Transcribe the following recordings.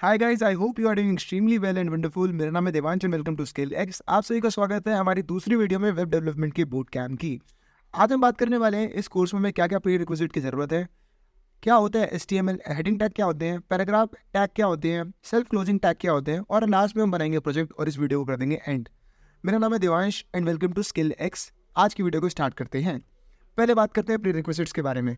Hi guys, I hope you are doing extremely well and wonderful. मेरा नाम है Devansh and welcome to Skill X. आप सभी का स्वागत है हमारी दूसरी वीडियो में वेब डेवलपमेंट की बूट कैम्प की। आज हम बात करने वाले हैं इस कोर्स में हमें क्या क्या प्री रिक्विजिट की ज़रूरत है, क्या होता है HTML, हेडिंग टैग क्या होते हैं, पैराग्राफ टैग क्या होते हैं, सेल्फ क्लोजिंग टैग क्या होते हैं, और लास्ट में हम बनाएंगे प्रोजेक्ट और इस वीडियो को कर देंगे एंड। मेरा नाम है Devansh and welcome to Skill X. आज की वीडियो को स्टार्ट करते हैं। पहले बात करते हैं प्री रिक्विजिट्स के बारे में।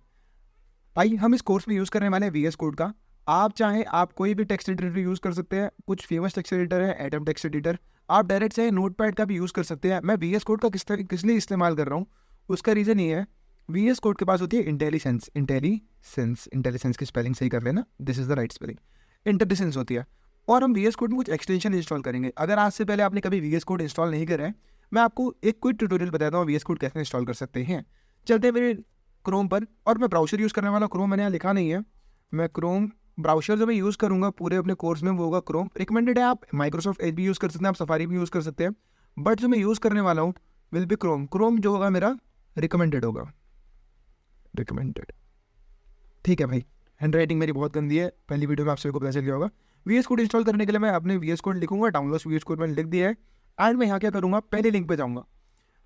भाई, हम इस कोर्स में यूज़ करने वाले हैं VS कोड का। आप चाहें आप कोई भी टेक्स्ट एडिटर यूज़ कर सकते हैं। कुछ फेमस टेक्स्ट एडिटर है, एटम टेक्स्ट एडिटर। आप डायरेक्ट से नोटपैड का भी यूज़ कर सकते हैं। मैं VS कोड का किस लिए इस्तेमाल कर रहा हूँ, उसका रीज़न ये है, VS कोड के पास होती है इंटेलिसेंस। इंटेलिसेंस की स्पेलिंग सही कर लेना, this is the right spelling. Intellisense होती है और हम VS कोड में कुछ एक्सटेंशन इंस्टॉल करेंगे। अगर आज से पहले आपने कभी VS कोड इंस्टॉल नहीं करा है, मैं आपको एक क्विक ट्यूटोरियल बताता हूँ VS कोड कैसे इंस्टॉल कर सकते हैं। चलते हैं मेरे क्रोम पर, और मैं ब्राउज़र यूज़ करने वाला। क्रोम मैंने यहाँ लिखा नहीं है। मैं क्रोम ब्राउज़र जो मैं यूज़ करूँगा पूरे अपने कोर्स में वो होगा क्रोम। रिकमेंडेड है आप माइक्रोसॉफ्ट एज भी यूज़ कर सकते हैं, आप सफारी भी यूज़ कर सकते हैं, बट जो मैं यूज़ करने वाला हूँ विल बी क्रोम। क्रोम जो होगा मेरा रिकमेंडेड होगा, रिकमेंडेड। ठीक है भाई, हैंड राइटिंग मेरी बहुत गंदी है, पहली वीडियो में आप सभी को पता चल गया होगा। VS कोड इंस्टॉल करने के लिए मैं अपने VS कोड लिखूंगा, डाउनलोड VS कोड मैंने लिख दिया है। एंड मैं यहाँ क्या करूँगा, पहले लिंक पे जाऊँगा।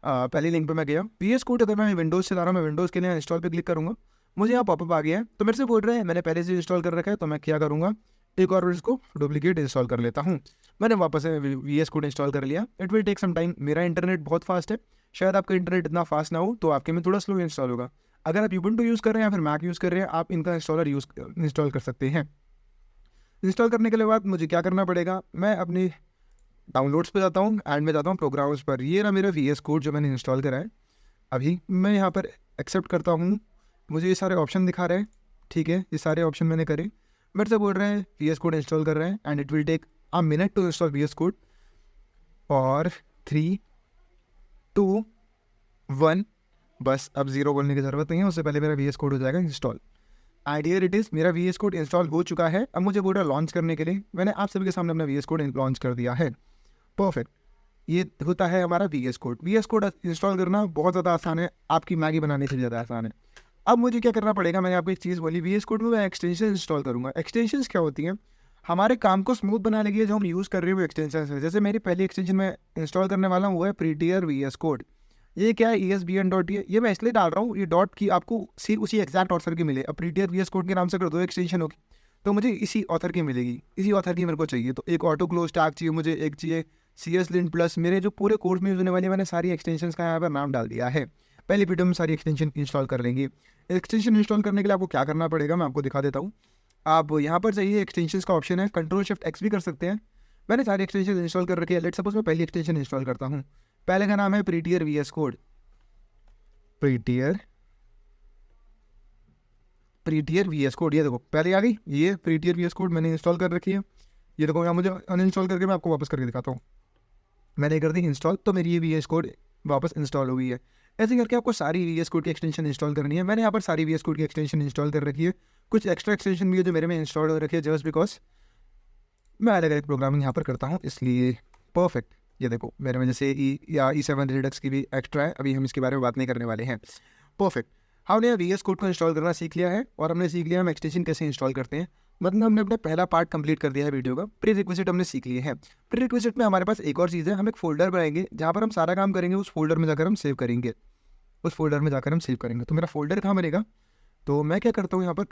पहली लिंक पे मैं गया। VS कोड अगर मैं विंडोज़ चला रहा हूँ, मैं विंडोज़ के लिए इंस्टॉल पे क्लिक करूँगा। मुझे यहाँ पॉपअप आ गया है, तो मेरे से बोल रहे हैं मैंने पहले से इंस्टॉल कर रखा है, तो मैं क्या करूँगा, एक और इसको डुप्लीकेट इंस्टॉल कर लेता हूँ। मैंने वापस से VS कोड इंस्टॉल कर लिया। It will take some time. मेरा इंटरनेट बहुत फास्ट है, शायद आपका इंटरनेट इतना फास्ट ना हो, तो आपके में थोड़ा स्लो इंस्टॉल होगा। अगर आप यूबंटू यूज़ कर रहे हैं या फिर मैक यूज़ कर रहे हैं, आप इनका इंस्टॉल कर सकते हैं। इंस्टॉल करने के बाद मुझे क्या करना पड़ेगा, मैं अपनी डाउनलोड्स पे जाता हूँ एंड में जाता हूँ प्रोग्राम्स पर। ये रहा मेरा VS कोड जो मैंने इंस्टॉल करा है। अभी मैं यहाँ पर एक्सेप्ट करता हूँ। मुझे ये सारे ऑप्शन दिखा रहे हैं, ठीक है, ये सारे ऑप्शन मैंने करे। मेरे से बोल रहे हैं VS कोड इंस्टॉल कर रहे हैं and it will take a minute to install VS code. और 3, 2, 1, बस अब 0 बोलने की ज़रूरत नहीं है, उससे पहले मेरा VS कोड हो जाएगा install. And here it is, मेरा VS कोड इंस्टॉल हो चुका है। अब मुझे बोल रहा है लॉन्च करने के लिए। मैंने आप सभी के सामने अपना VS कोड लॉन्च कर दिया है। परफेक्ट, ये होता है हमारा VS code. VS code install करना बहुत ज़्यादा आसान है, आपकी मैगी बनाने से ज़्यादा आसान है। अब मुझे क्या करना पड़ेगा, मैंने आपको एक चीज़ बोली, VS कोड में मैं एक्सटेंशन इंस्टॉल करूँगा। एक्सटेंशंस क्या होती हैं, हमारे काम को स्मूथ बनाने के लिए जो हम यूज़ कर रहे हैं वो एक्सटेंशन है। जैसे मेरी पहली एक्सटेंशन मैं इंस्टॉल करने वाला हूँ वो है प्रीटियर VS कोड। ये क्या है, ESBN.TN। ये मैं इसलिए डाल रहा हूँ, ये डॉट की आपको उसी एग्जैक्ट ऑथर की मिले। अब प्रीटियर VS कोड के नाम से अगर 2 एक्सटेंशन होगी तो मुझे इसी ऑथर की मिलेगी, इसी ऑथर की मेरे को चाहिए। तो एक ऑटो क्लोज टैग चाहिए मुझे, एक चाहिए CS Lint प्लस। मेरे जो पूरे कोर्स में यूज़ होने वाले मैंने सारी एक्सटेंशंस का यहाँ पर नाम डाल दिया है। पहली वीडियो में सारी एक्सटेंशन इंस्टॉल कर लेंगे। एक्सटेंशन इंस्टॉल करने के लिए आपको क्या करना पड़ेगा मैं आपको दिखा देता हूँ। आप यहाँ पर चाहिए एक्सटेंशंस का ऑप्शन है, Ctrl+Shift+X भी कर सकते हैं। मैंने सारी एक्सटेंशन इंस्टॉल कर रखी है। लेट सपोज मैं पहली एक्सटेंशन इंस्टॉल करता हूँ। पहले का नाम है prettier VS code. Prettier VS code, ये देखो पहले आ गई। ये प्रीटियर VS कोड मैंने इंस्टॉल कर रखी है। ये देखो यहाँ मुझे अनइंस्टॉल करके मैं आपको वापस करके दिखाता हूँ। मैंने कर दी इंस्टॉल, तो मेरी ये VS कोड वापस इंस्टॉल हो गई है। ऐसे करके आपको सारी VS कोड की एक्सटेंशन इंस्टॉल करनी है। मैंने यहाँ पर सारी VS कोड की एक्सटेंशन इंस्टॉल कर रखी है। कुछ एक्स्ट्रा एक्सटेंशन भी है जो मेरे में इंस्टॉल हो रखी है, जस्ट बिकॉज मैं अलग अलग प्रोग्रामिंग यहाँ पर करता हूँ, इसलिए। परफेक्ट, ये देखो मेरे में जैसे E7 रिडक्स की भी एक्स्ट्रा है, अभी हम इसके बारे में बात नहीं करने वाले हैं। परफेक्ट, हमने VS कोड को इंस्टॉल करना सीख लिया है और हमने सीख लिया हम एक्सटेंशन कैसे इंस्टॉल करते हैं। मतलब हमने अपना पहला पार्ट कंप्लीट कर दिया है वीडियो का। प्री रिक्विजिट हमने सीख लिए हैं। प्री रिक्विजिट में हमारे पास एक और चीज़ है, हम एक फोल्डर बनाएंगे जहाँ पर हम सारा काम करेंगे। उस फोल्डर में जाकर हम सेव करेंगे, तो मेरा फोल्डर कहाँ बनेगा, तो मैं क्या करता हूँ यहाँ पर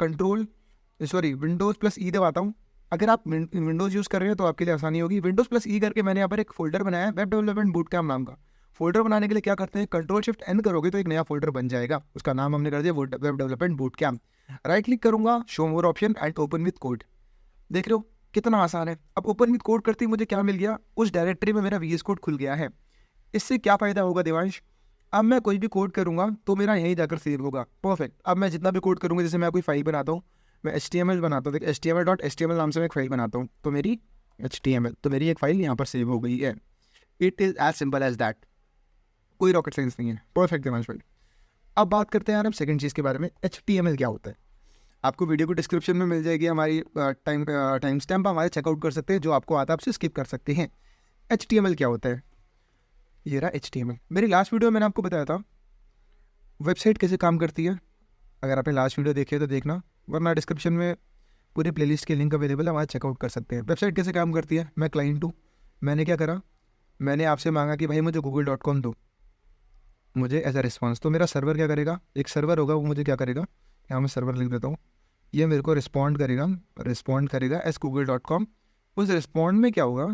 Windows+E दबाता हूँ। अगर आप विंडोज़ यूज़ कर रहे हैं तो आपके लिए आसानी होगी। Windows+E करके मैंने यहाँ पर एक फोल्डर बनाया है, वेब डेवलपमेंट बूट कैम्प नाम का। फोल्डर बनाने के लिए क्या करते हैं, Ctrl+Shift+N करोगे तो एक नया फोल्डर बन जाएगा। उसका नाम हमने कर दिया web development boot camp. Right click करूँगा, show more option and open with code. देख रहे हो कितना आसान है। अब ओपन विथ कोड करते ही मुझे क्या मिल गया, उस डायरेक्टरी में मेरा VS कोड खुल गया है। इससे क्या फ़ायदा होगा देवांश, अब मैं कोई भी कोड करूँगा तो मेरा यहीं जाकर सेव होगा। परफेक्ट, अब मैं जितना भी कोड करूँगा, जैसे मैं कोई फाइल बनाता हूँ, मैं HTML बनाता हूँ, देख HTML.html नाम से मैं एक फाइल बनाता हूँ, तो मेरी एक फाइल यहाँ पर सेव हो गई है। It is as simple as that, कोई रॉकेट साइंस नहीं है। परफेक्ट देवांश भाई। अब बात करते हैं यार हम सेकंड चीज़ के बारे में, HTML क्या होता है। आपको वीडियो को डिस्क्रिप्शन में मिल जाएगी हमारी टाइम स्टैम्प, हमारे चेकआउट कर सकते हैं, जो आपको आता है आपसे स्किप कर सकते हैं। HTML क्या होता है, ये रहा HTML। मेरी लास्ट वीडियो में मैंने आपको बताया था वेबसाइट कैसे काम करती है। अगर आपने लास्ट वीडियो देखी है तो देखना, वरना डिस्क्रिप्शन में पूरे प्लेलिस्ट के लिंक अवेलेबल है, वहाँ चेकआउट कर सकते हैं। वेबसाइट कैसे काम करती है, मैं क्लाइंट हूँ, मैंने क्या करा, मैंने आपसे मांगा कि भाई मुझे google.com दो, मुझे एज अ रिस्पॉन्स, तो मेरा सर्वर क्या करेगा, एक सर्वर होगा, वो मुझे क्या करेगा, यहाँ मैं सर्वर लिख देता हूँ, ये मेरे को रिस्पॉन्ड करेगा एज google.com। उस रिस्पॉन्ड में क्या होगा,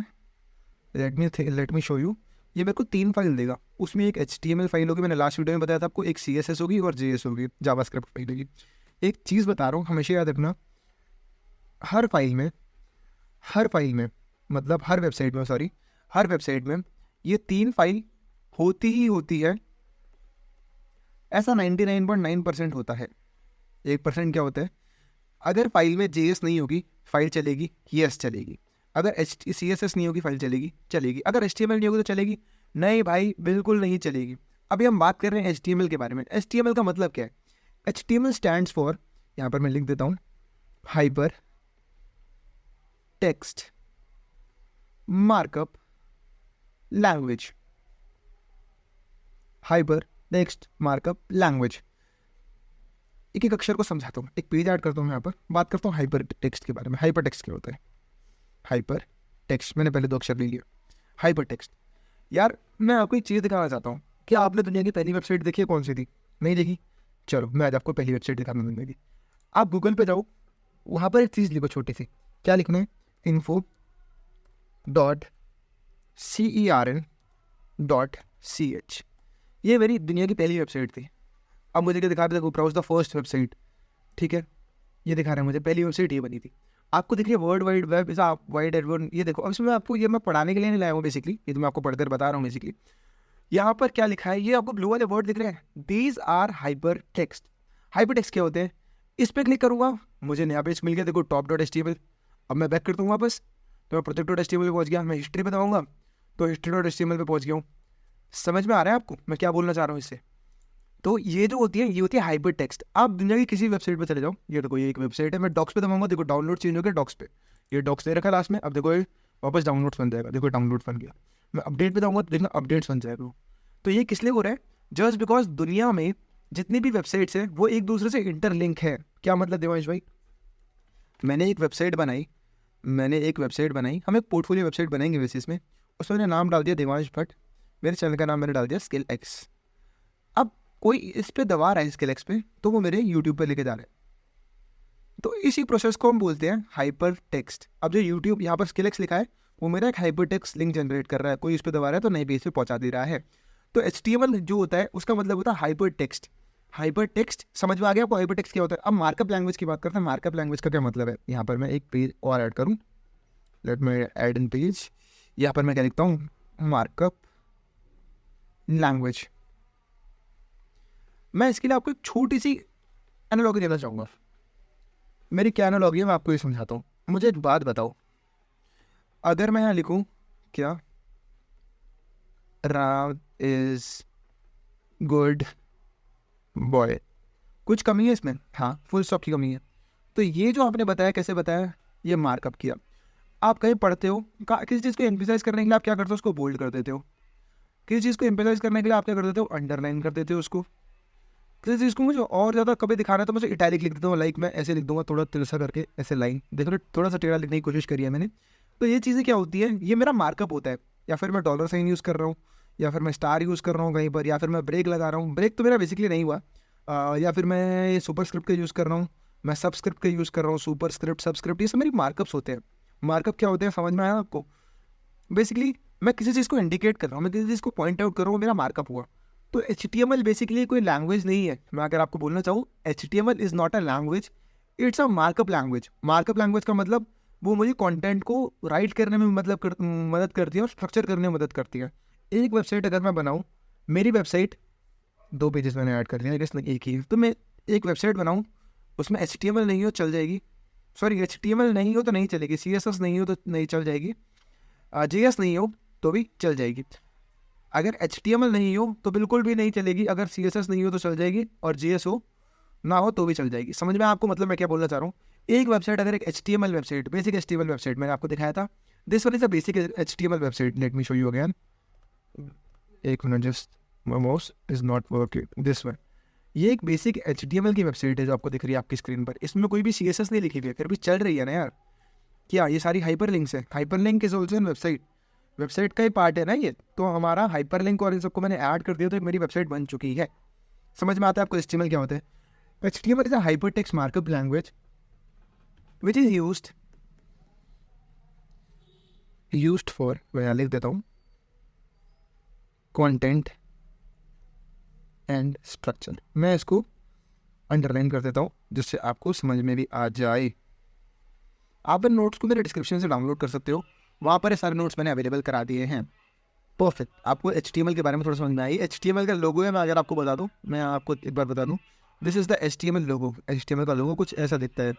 लेट मी शो यू, ये मेरे को 3 फाइल देगा। उसमें एक HTML फाइल होगी, मैंने लास्ट वीडियो में बताया था आपको, एक CSS होगी और JS होगी, जावास्क्रिप्ट फाइल होगी। एक चीज़ बता रहा हूँ, हमेशा याद रखना, हर फाइल में मतलब हर वेबसाइट में ये 3 फाइल होती ही होती है। ऐसा 99.9% होता है। 1% क्या होता है, अगर फाइल में JS नहीं होगी फाइल चलेगी, यस चलेगी। अगर CSS नहीं होगी फाइल चलेगी। अगर HTML नहीं होगी तो चलेगी नहीं भाई, बिल्कुल नहीं चलेगी। अभी हम बात कर रहे हैं HTML के बारे में। HTML का मतलब क्या है, HTML स्टैंड्स फॉर, यहाँ पर मैं लिख देता हूँ, hyper text markup language. Hyper text markup language, एक एक अक्षर को समझाता हूँ, एक पेज ऐड करता हूँ, यहाँ पर बात करता हूँ हाइपर टेक्स्ट के बारे में। हाइपर टेक्स्ट क्या होता है, हाइपर टेक्स्ट, मैंने पहले 2 अक्षर ले लिया, हाइपर टेक्स्ट। यार मैं आपको एक चीज़ दिखाना चाहता हूँ, क्या आपने दुनिया की पहली वेबसाइट देखी है, कौन सी थी, नहीं देखी, चलो मैं आज आपको पहली वेबसाइट दिखाना दुनिया की। आप गूगल पे जाओ, वहाँ पर एक चीज़ लिखो छोटी सी, क्या लिखना है, info.cern.ch, ये मेरी दुनिया की पहली वेबसाइट थी। अब मुझे क्या दिखा रहे थे, ब्राउज द फर्स्ट वेबसाइट, ठीक है, ये दिखा रहा है मुझे पहली वेबसाइट ये बनी थी। आपको दिख रही है वर्ल्ड वाइड वेब, इस आप वाइड एडवर्ड, ये देखो। अब इसमें आपको, ये मैं पढ़ाने के लिए नहीं लाया हूँ बेसिकली, ये तो मैं आपको पढ़कर बता रहा हूँ बेसिकली। यहाँ पर क्या लिखा है, ये आपको ब्लू वाले वर्ड दिख रहे हैं, these are hyper text. Hyper text क्या होते हैं, इस पर क्लिक करूँगा, मुझे नया पेज मिल गया, देखो top.html। अब मैं बैक करता हूँ वापस, तो मैं project.html पे पहुँच गया, मैं हिस्ट्री पे दबाऊंगा तो history.html पे पहुँच गया हूँ। समझ में आ रहा है आपको मैं क्या बोलना चाह रहा हूँ इससे। तो ये जो होती है, ये होती है हाइपर टेक्स्ट। आप दुनिया की किसी वेबसाइट पे चले जाओ, ये देखो ये एक वेबसाइट है, मैं डॉक्स पे दबाऊंगा, देखो डाउनलोड चेंज हो गया डॉक्स पे, ये डॉक्स दे रखा है लास्ट में, अब देखो ये वापस डाउनलोड्स बन जाएगा, देखो डाउनलोड बन गया। मैं अपडेट पे जाऊँगा तो देखना अपडेट्स बन जाएगा। तो ये किस लिए हो रहा है, जस्ट बिकॉज दुनिया में जितनी भी वेबसाइट्स है वो एक दूसरे से इंटरलिंक है। क्या मतलब देवांश भाई, मैंने एक वेबसाइट बनाई, हम एक पोर्टफोलियो वेबसाइट बनाएंगे वैसे इसमें, उसमें मैंने नाम डाल दिया देवांश भट्ट, मेरे चैनल का नाम मैंने डाल दिया स्किल एक्स। अब कोई इस पे दबा रहा है स्किल एक्स पे, तो वो मेरे यूट्यूब पे लेके जा रहा है, तो इसी प्रोसेस को हम बोलते हैं हाइपर टेक्स्ट। अब जो यूट्यूब यहाँ पर स्किल एक्स लिखा है, वो मेरा एक हाइपर टेक्स्ट लिंक जनरेट कर रहा है, कोई इस पे दबा रहा है तो नए पेज पे पहुँचा दे रहा है। तो HTML जो होता है उसका मतलब होता है हाइपर टेक्स्ट। हाइपर टेक्स्ट समझ में आ गया आपको, हाइपर टेक्स्ट क्या होता है। अब मार्कअप लैंग्वेज की बात करते हैं, मार्कअप लैंग्वेज का क्या मतलब है। यहाँ पर मैं एक पेज और ऐड करूँ, let me add in page, यहाँ पर मैं क्या लिखता हूँ, मार्कअप लैंग्वेज। मैं इसके लिए आपको एक छोटी सी एनालॉजी देना चाहूँगा। मेरी क्या एनालॉजी है मैं आपको ये समझाता हूँ। मुझे एक बात बताओ, अगर मैं यहाँ लिखूँ क्या, राम इज गुड बॉय, कुछ कमी है इसमें, हाँ फुल स्टॉप की कमी है। तो ये जो आपने बताया, कैसे बताया, ये मार्कअप किया। आप कहीं पढ़ते हो, किसी चीज़ को एम्फेसाइज करने के लिए आप क्या करते हो, उसको बोल्ड कर देते हो। किसी चीज़ को एम्फेसाइज करने के लिए आप क्या कर देते हो, अंडरलाइन कर देते हो उसको। किसी चीज़ को मुझे और ज़्यादा कभी दिखाना है तो मुझे इटैलिक लिख देता हूँ, लाइक मैं ऐसे लिख दूंगा थोड़ा तिरछा करके, ऐसे लाइन देखो थोड़ा सा टेढ़ा लिखने की कोशिश करी है मैंने। तो ये चीज़ें क्या होती है, ये मेरा मार्कअप होता है। या फिर मैं डॉलर साइन यूज़ कर रहा हूँ, या फिर मैं स्टार यूज़ कर रहा हूँ कहीं पर, या फिर मैं ब्रेक लगा रहा हूँ, ब्रेक तो मेरा बेसिकली नहीं हुआ, या फिर मैं सुपर स्क्रिप्ट के यूज़ कर रहा हूँ, मैं सबस्क्रिप्ट के यूज़ कर रहा हूँ, सुपर स्क्रिप्ट सबस्क्रिप्ट, ये सब मेरी मार्कअप्स होते हैं। मार्कअप क्या होते हैं समझ में आया आपको। बेसिकली मैं किसी चीज़ को इंडिकेट कर रहा हूँ, मैं किसी चीज़ को पॉइंट आउट कर रहा हूँ, मेरा मार्कअप हुआ। तो HTML बेसिकली कोई लैंग्वेज नहीं है। मैं अगर आपको बोलना चाहूँ, HTML is not a language, it's a markup language. Markup language का मतलब वो मुझे कंटेंट को राइट करने में मदद करती है और स्ट्रक्चर करने में मदद करती है। एक वेबसाइट अगर मैं बनाऊँ, मेरी वेबसाइट 2 पेजेस मैंने ऐड कर लिया, गेस एक ही, तो मैं एक वेबसाइट बनाऊँ, उसमें HTML नहीं हो चल जाएगी, सॉरी HTML नहीं हो तो नहीं चलेगी, CSS नहीं हो तो नहीं चल जाएगी, JS नहीं हो तो भी चल जाएगी। अगर HTML नहीं हो तो बिल्कुल भी नहीं चलेगी, अगर CSS नहीं हो तो चल जाएगी, और JS हो ना हो तो भी चल जाएगी। समझ में आपको मतलब मैं क्या बोलना चाह रहा हूँ। एक वेबसाइट अगर एक HTML website, basic HTML website मैंने आपको दिखाया था, this one is a basic HTML website, let me show you again, एक minute, just my mouse is not working, this one, ये एक बेसिक HTML की वेबसाइट है जो आपको दिख रही है आपकी स्क्रीन पर। इसमें कोई भी CSS नहीं लिखी हुई है, फिर भी चल रही है ना यार। क्या ये सारी हाइपर लिंक्स है? Hyper link is also an website, website का ही पार्ट है ना ये। तो हमारा हाइपर लिंक और इन सबको मैंने ऐड कर दिया तो मेरी वेबसाइट बन चुकी है। समझ में आता है आपको HTML क्या होता है? HTML is a hyper text markup language which is used for, मैं लिख देता हूँ, कंटेंट एंड स्ट्रक्चर। मैं इसको अंडरलाइन कर देता हूँ जिससे आपको समझ में भी आ जाए। आप इन नोट्स को मेरे डिस्क्रिप्शन से डाउनलोड कर सकते हो, वहाँ पर ये सारे नोट्स मैंने अवेलेबल करा दिए हैं। परफेक्ट। आपको HTML के बारे में थोड़ा समझ में आई। HTML का लोगो है, मैं अगर आपको बता दूँ, मैं आपको एक बार बता दूँ, this is the HTML logo. HTML का लोगो कुछ ऐसा दिखता है।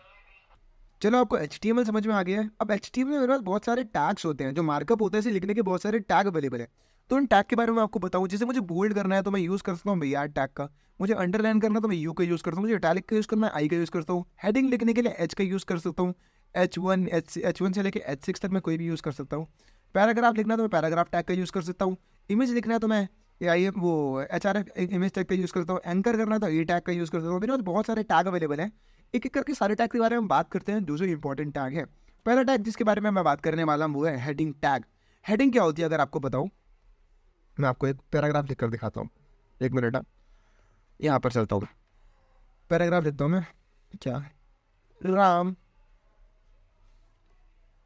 चलो आपको HTML समझ में आ गया है। अब HTML में मेरे पास बहुत सारे टैग्स होते हैं, जो मार्कअप होता है, इसे लिखने के बहुत सारे टैग अवेलेबल है। तो उन टैग के बारे में आपको बताऊँ। जैसे मुझे बोल्ड करना है तो मैं यूज़ कर सकता हूँ भैया टैग का, मुझे अंडरलाइन करना है तो मैं U का यूज़ करता हूँ, मुझे इटैलिक का यूज़ करना है I का यूज़ करता हूँ, हेडिंग लिखने के लिए H का यूज़ कर सकता हूँ, H1 से लेकर H6 तक मैं कोई भी यूज़ कर सकता हूँ। पैराग्राफ लिखना है तो मैं पैराग्राफ टैग का यूज़ कर सकता हूँ। इमेज लिखना है तो मैं HRF इमेज टैग का यूज़ करता हूँ। एंकर करना है तो टैग का यूज़ करता हूँ। मेरे पास बहुत सारे टैग अवेलेबल हैं। एक एक करके सारे टैग के बारे में बात करते हैं जो इंपॉर्टेंट टैग है। पहला टैग जिसके बारे में मैं बात करने वाला हूँ वो है हेडिंग टैग। हेडिंग क्या होती है अगर आपको बताऊँ, मैं आपको एक पैराग्राफ लिख कर दिखाता हूँ। एक मिनट, यहाँ पर चलता हूँ, पैराग्राफ लिखता हूँ मैं। क्या? Ram,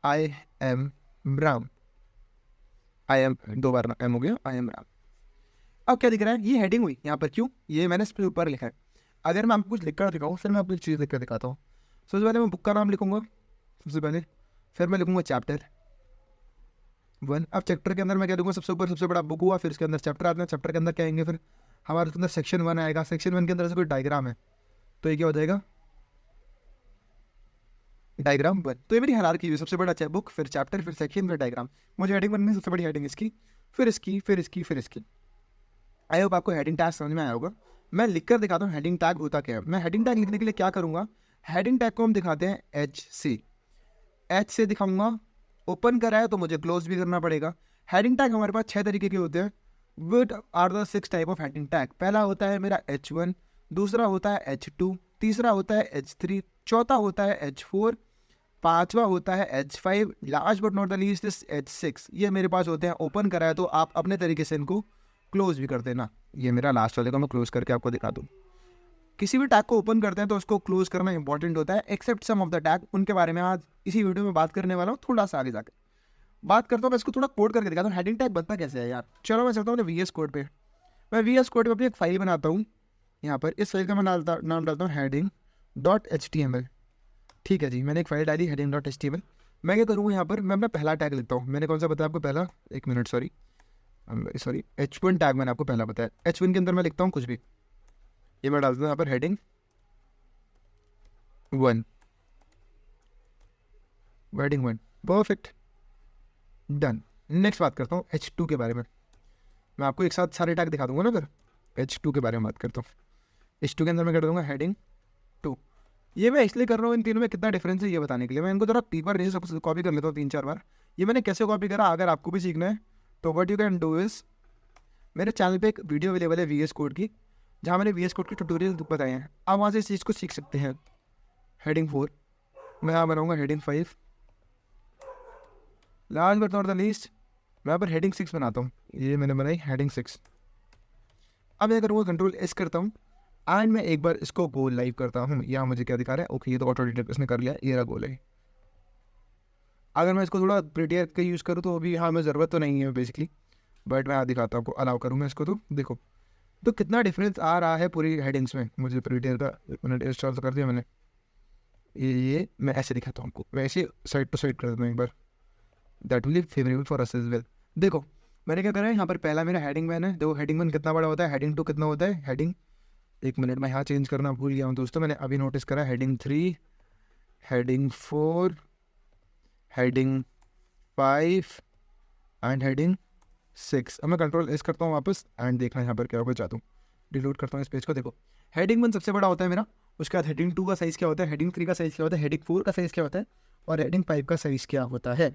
I am Ram. I am दो बार एम हो गया, आई एम राम। अब क्या दिख रहा है? ये हेडिंग हुई यहाँ पर। क्यों? ये मैंने इस पर ऊपर लिखा है। अगर मैं आपको कुछ लिख कर दिखाऊँ, फिर मैं आपको एक चीज़ लिख कर दिखाता हूँ। सबसे पहले मैं बुक का नाम लिखूंगा सबसे पहले, फिर मैं लिखूंगा चैप्टर 1। अब चैप्टर के अंदर मैं क्या लिखूंगा? सबसे ऊपर सबसे बड़ा बुक हुआ, फिर उसके अंदर चैप्टर आते हैं, चैप्टर के अंदर क्या आएंगे, फिर हमारे उसके अंदर सेक्शन 1 आएगा। सेक्शन 1 के अंदर से कोई डायग्राम है तो ये क्या हो जाएगा? डायग्राम 1। तो ये मेरी हायरार्की हुई, सबसे बड़ा बुक, फिर चैप्टर, फिर सेक्शन, फिर डायग्राम। मुझे हेडिंग 1 में सबसे बड़ी हेडिंग इसकी, फिर इसकी, फिर इसकी, फिर इसकी। आई होप आपको हेडिंग टैग समझ में आया होगा। मैं लिख कर दिखाता हूँ हेडिंग टैग होता क्या है। मैं हेडिंग टैग लिखने के लिए क्या करूँगा? हेडिंग टैग को हम दिखाते हैं H से दिखाऊंगा। ओपन करा है तो मुझे क्लोज भी करना पड़ेगा। हेडिंग टैग हमारे पास 6 तरीके के होते हैं। What are the 6 type of heading tag. पहला होता है मेरा H1, दूसरा होता है H2, तीसरा होता है H3, चौथा होता है H4, पांचवा होता है H5, last but not the least is H6। ये मेरे पास होते हैं। ओपन करा है तो आप अपने तरीके से इनको क्लोज भी कर देना। ये मेरा लास्ट वाले को मैं क्लोज करके आपको दिखा दूँ। किसी भी टैग को ओपन करते हैं तो उसको क्लोज करना इंपॉर्टेंट होता है, except some of the tag. उनके बारे में आज इसी वीडियो में बात करने वाला हूँ। थोड़ा सा आगे जाकर बात करता हूँ। मैं इसको थोड़ा कोड करके दिखाता हूँ हेडिंग टैग बनता कैसे है यार। चलो मैं चलता हूँ VS कोड पे। मैं VS कोड पे अपनी एक फाइल बनाता हूँ। यहाँ पर इस फाइल का मैं नाम डालता हूँ heading.html। ठीक है जी, मैंने एक फाइल डाली heading.html। मैं क्या करूँगा यहाँ पर? मैं अपना पहला टैग लिखता हूँ। मैंने कौन सा बताया आपको पहला? एक मिनट, सॉरी H1 टैग मैंने आपको पहला बताया। H1 के अंदर मैं लिखता हूँ कुछ भी। ये मैं डालता हूँ यहाँ पर heading 1, heading 1। Perfect, done. Next बात करता हूँ H2 के बारे में। मैं आपको एक साथ सारे टैग दिखा दूंगा ना। फिर H2 के बारे में बात करता हूँ। H2 के अंदर मैं कर दूंगा हेडिंग 2। ये मैं इसलिए कर रहा हूँ इन तीनों में कितना डिफरेंस है ये बताने के लिए। मैं इनको थोड़ा पेपर नीचे सब कॉपी कर लेता हूँ 3-4 बार। ये मैंने कैसे कॉपी करा, अगर आपको भी सीखना है तो what you can do is, मेरे चैनल पे एक वीडियो अवेलेबल है VS कोड की, जहाँ मैंने VS कोड के ट्यूटोरियल बताए हैं। आप वहाँ से इस चीज़ को सीख सकते हैं। हेडिंग 4, मैं यहाँ बनाऊँगा heading 5। Last but not the least मैं यहाँ पर हेडिंग 6 बनाता हूँ। ये मैंने बनाई हेडिंग 6। अब मैं करूँगा Ctrl+S करता हूँ एंड मैं एक बार इसको गो लाइव करता हूँ। यहाँ मुझे क्या दिखा रहा है? ओके, ये तो ऑटो डिटेक्ट इसने कर लिया। ये रहा गो लाइव। अगर मैं इसको थोड़ा प्रिटियर का यूज़ करूँ तो अभी हाँ मैं ज़रूरत तो नहीं है बेसिकली, बट मैं दिखाता हूँ आपको। अलाउ करूँगा इसको तो देखो तो कितना डिफरेंस आ रहा है पूरी हेडिंग्स में। मुझे प्रिटियर का मैंने इंस्टॉल तो कर दिया मैंने। ये मैं ऐसे दिखाता हूँ आपको। मैं ऐसे साइड टू साइड कर देता हूँ एक बार। That will be favourable for us as well. देखो मैंने क्या करा है, यहाँ पर पहला मेरा हेडिंग 1 है। देखो हेडिंग 1 कितना बड़ा होता है, हेडिंग 2 कितना होता है, हेडिंग, एक मिनट मैं यहाँ चेंज करना भूल गया हूँ दोस्तों। मैंने अभी नोटिस करा heading 3, heading 4, heading 5 and heading 6। अब मैं Ctrl+S करता हूँ वापस एंड देखना यहाँ पर क्या होगा। चाहता हूँ डिलीट करता हूँ इस पेज को। देखो हेडिंग 1 सबसे बड़ा होता है मेरा। उसके बाद हेडिंग 2 का साइज़ क्या होता है, हेडिंग 3 का साइज़ क्या होता है, हेडिंग 4 का साइज़ क्या होता है और हेडिंग 5 का साइज़ क्या होता है।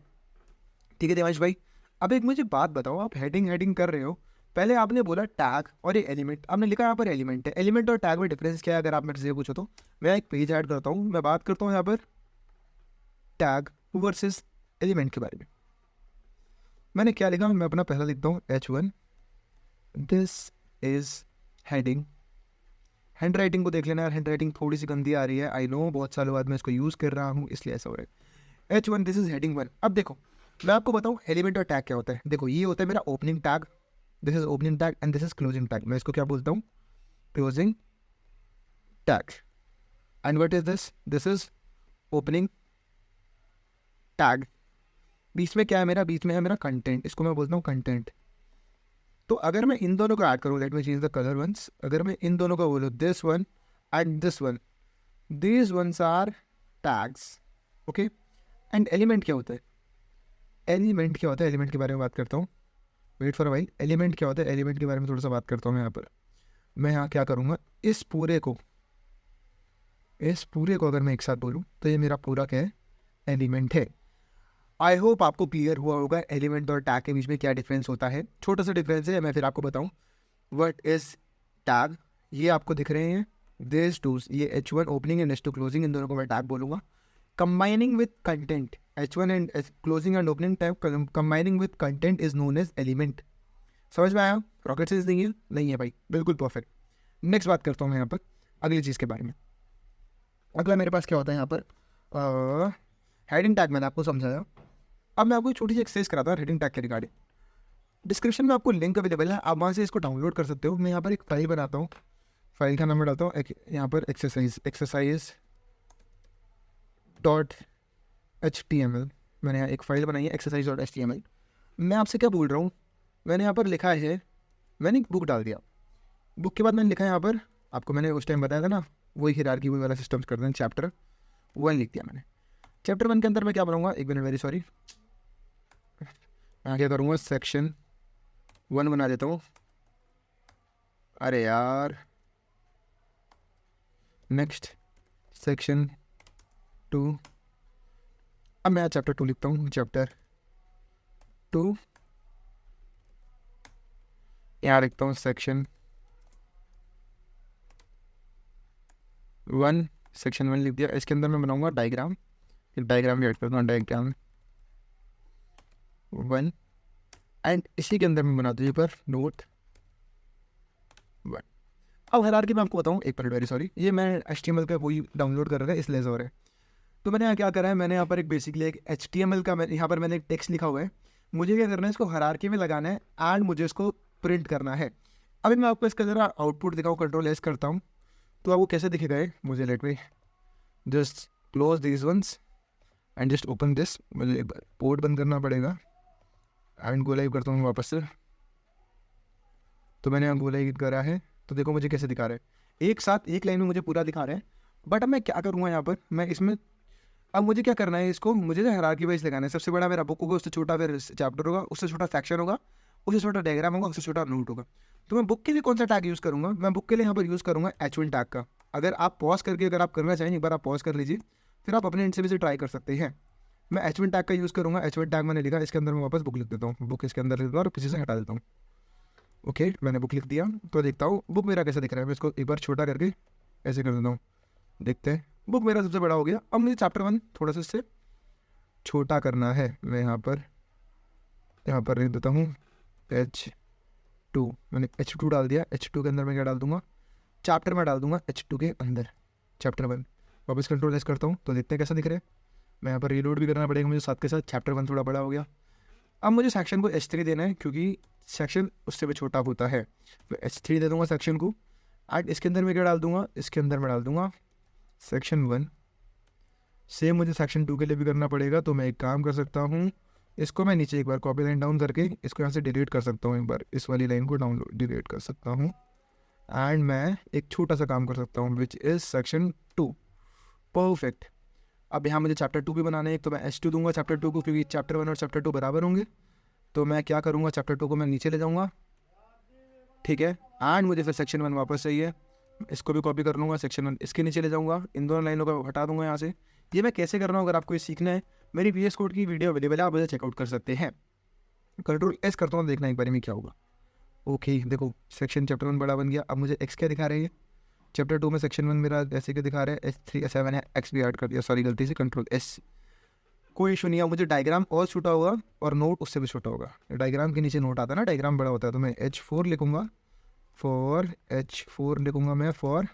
ठीक है देवांश भाई, अब एक मुझे बात बताओ, आप हेडिंग कर रहे हो पहले आपने बोला टैग और ये एलिमेंट, आपने लिखा यहाँ पर एलिमेंट है। एलिमेंट और टैग में डिफरेंस क्या है अगर आप मेरे से पूछो तो? मैं एक पेज ऐड करता हूँ, मैं बात करता हूँ यहाँ पर टैग वर्सेस एलिमेंट के बारे में। मैंने क्या लिखा, मैं अपना पहला लिखता हूँ H1, this is heading. Hand writing को देख लेना यार, हैंड राइटिंग थोड़ी सी गंदी आ रही है, आई नो, बहुत सालों बाद मैं इसको यूज़ कर रहा हूँ इसलिए ऐसा हो रहा है। H1, this is heading 1। अब देखो मैं आपको बताऊँ एलिमेंट और टैग क्या होता है। देखो ये होता है मेरा opening tag, this is opening tag and this is closing tag. मैं इसको क्या बोलता हूँ? Closing tag. And what is this? This is opening tag. बीच में क्या है मेरा? बीच में है मेरा कंटेंट, इसको मैं बोलता हूँ कंटेंट। तो अगर मैं इन दोनों को ऐड करूँ, let me change the colour once, अगर मैं इन दोनों को बोलूँ this one and this one, these ones are tags, okay. And element क्या होता है? एलिमेंट क्या होता है? एलिमेंट के बारे में बात करता हूँ, wait for a while. Element क्या होता है? एलिमेंट के बारे में थोड़ा सा बात करता हूँ यहाँ पर। मैं यहाँ क्या करूँगा, इस पूरे को अगर मैं एक साथ बोलूँ तो ये मेरा पूरा क्या है? एलिमेंट है। आई होप आपको क्लियर हुआ होगा एलिमेंट और टैग के बीच में क्या डिफरेंस होता है। छोटा सा डिफरेंस है, मैं फिर आपको बताऊँ। What is tag? ये आपको दिख रहे हैं दिस टूज, ये H1 opening and H2 closing, इन दोनों को मैं टैग बोलूँगा। Combining with content, H1 and closing and opening tag combining with content is known as element. समझ में आया? रॉकेट साइंस नहीं है भाई, बिल्कुल परफेक्ट। नेक्स्ट बात करता हूँ मैं यहाँ पर अगली चीज़ के बारे में। अगला मेरे पास क्या होता है यहाँ पर? हेडिंग टैग मैंने आपको समझाया। अब मैं आपको एक छोटी सी एक्सरसाइज कराता हूँ हेडिंग टैग के रिगार्डिंग। डिस्क्रिप्शन में आपको लिंक अवेलेबल है, आप वहाँ से इसको डाउनलोड कर सकते हो। मैं यहाँ पर एक फाइल बनाता हूँ, फाइल का नाम मैं डालता हूँ यहाँ पर एक्सरसाइज .html। मैंने यहाँ एक फाइल बनाई है exercise.html। मैं आपसे क्या बोल रहा हूँ, मैंने यहाँ पर लिखा है, मैंने एक बुक डाल दिया। बुक के बाद मैंने लिखा है यहाँ पर, आपको मैंने उस टाइम बताया था ना, वही हिरार्की वाला सिस्टम्स करते हैं, चैप्टर 1 लिख दिया मैंने। चैप्टर 1 के अंदर मैं क्या बनाऊँगा, एक मिनट, वेरी सॉरी, मैं क्या करूँगा, सेक्शन 1 बना देता हूँ। अरे यार, नेक्स्ट सेक्शन 2। अब मैं चैप्टर 2 लिखता हूँ, चैप्टर 2 यहाँ लिखता हूँ, सेक्शन 1, सेक्शन 1 लिख दिया। इसके अंदर मैं बनाऊँगा डायग्राम, फिर डायग्राम भी ऐड करता हूँ, डायग्राम 1 एंड इसी के अंदर मैं बना दूँ पर नोट 1। अब हायरार्की मैं आपको बताऊँ, एक मिनट, वेरी सॉरी, ये मैं HTML का वही डाउनलोड कर रहा था इसलिए हो रहा है। तो मैंने यहाँ क्या करा है, मैंने यहाँ पर एक बेसिकली एक HTML का यहाँ पर मैंने एक टेक्स्ट लिखा हुआ है। मुझे क्या करना है, इसको हायरार्की में लगाना है एंड मुझे इसको प्रिंट करना है। अभी मैं आपको इसका ज़रा आउटपुट दिखाऊँ, Ctrl+S करता हूँ तो आपको कैसे दिखेगा है मुझे। Let me just close this once and just open this. मुझे एक बार पोर्ट बंद करना पड़ेगा एंड गो लाइव करता हूँ वापस से। तो मैंने यहाँ गो लाइव करा है, तो देखो मुझे कैसे दिखा रहा है, एक साथ एक लाइन में मुझे पूरा दिखा रहा है। बट अब मैं क्या करूँगा यहाँ पर, मैं इसमें अब मुझे क्या करना है, इसको मुझे ना हायरार्की वाइज लगाना है। सबसे बड़ा मेरा बुक होगा, उससे छोटा फिर चैप्टर होगा, उससे छोटा सेक्शन होगा, उससे छोटा डायग्राम होगा, उससे छोटा नोट होगा। तो मैं बुक के लिए कौन सा टैग यूज़ करूँगा, मैं बुक के लिए यहाँ पर यूज़ करूँगा H1 टैग का। अगर आप पॉज करके अगर आप करना चाहें, एक बार आप पॉज कर लीजिए, फिर आप अपने एंड से भी से ट्राई कर सकते हैं। मैं H1 टैग का यूज़ करूँगा। H1 टैग मैंने लिखा, इसके अंदर मैं वापस बुक लिख देता हूँ, बुक इसके अंदर लिख दूँ और पीछे से हटा देता हूँ। ओके, मैंने बुक लिख दिया। तो देखता हूँ बुक मेरा कैसा दिख रहा है। मैं इसको एक बार छोटा करके ऐसे कर देता हूँ, देखते हैं। बुक मेरा सबसे बड़ा हो गया। अब मुझे चैप्टर 1 थोड़ा सा इससे छोटा करना है। मैं यहाँ पर लिख देता हूँ H2। मैंने H2 डाल दिया। H2 के अंदर मैं क्या डाल दूँगा, चैप्टर में डाल दूँगा H2 के अंदर चैप्टर 1। वापस Ctrl+S करता हूँ तो देखते हैं कैसा दिख रहा है। मैं यहाँ पर रीलोड भी करना पड़ेगा मुझे साथ के साथ। चैप्टर 1 थोड़ा बड़ा हो गया। अब मुझे सेक्शन को H3 देना है क्योंकि सेक्शन उससे भी छोटा होता है। मैं H3 दे दूँगा सेक्शन को। एंड इसके अंदर मैं क्या डाल दूँगा, इसके अंदर मैं डाल दूँगा सेक्शन 1। सेम मुझे सेक्शन 2 के लिए भी करना पड़ेगा। तो मैं एक काम कर सकता हूँ, इसको मैं नीचे एक बार कॉपी लाइन डाउन करके इसको यहाँ से डिलीट कर सकता हूँ। एक बार इस वाली लाइन को डिलीट कर सकता हूँ एंड मैं एक छोटा सा काम कर सकता हूँ विच इज़ सेक्शन 2। परफेक्ट। अब यहाँ मुझे चैप्टर 2 भी बनाना है, तो मैं H2 दूंगा चैप्टर 2 को, क्योंकि चैप्टर 1 और चैप्टर 2 बराबर होंगे। तो मैं क्या करूँगा, चैप्टर 2 को मैं नीचे ले जाऊँगा, ठीक है। एंड मुझे फिर सेक्शन 1 वापस चाहिए, इसको भी कॉपी कर लूँगा, सेक्शन 1 इसके नीचे ले जाऊँगा, इन दोनों लाइनों को हटा दूँगा यहाँ से। ये मैं कैसे कर रहा हूँ, अगर आपको ये सीखना है, मेरी VS कोड की वीडियो अवेलेबल है, आप मुझे चेकआउट कर सकते हैं। Ctrl+S करता हूँ, देखना एक बार में क्या होगा। ओके देखो सेक्शन चैप्टर 1 बड़ा बन गया। अब मुझे एक्स क्या दिखा रही है, चैप्टर 2 में सेक्शन 1 मेरा ऐसे क्या दिखा रहा है, S3 S7 है, एक्स भी ऐड कर दिया, सॉरी गलती से कंट्रोल एस। कोई इशू नहीं है, मुझे डायग्राम और छोटा होगा और नोट उससे भी छोटा होगा। डायग्राम के नीचे नोट आता है ना, डायग्राम बड़ा होता है, तो मैं H4 लिखूंगा, फॉर H4 लिखूंगा मैं फॉर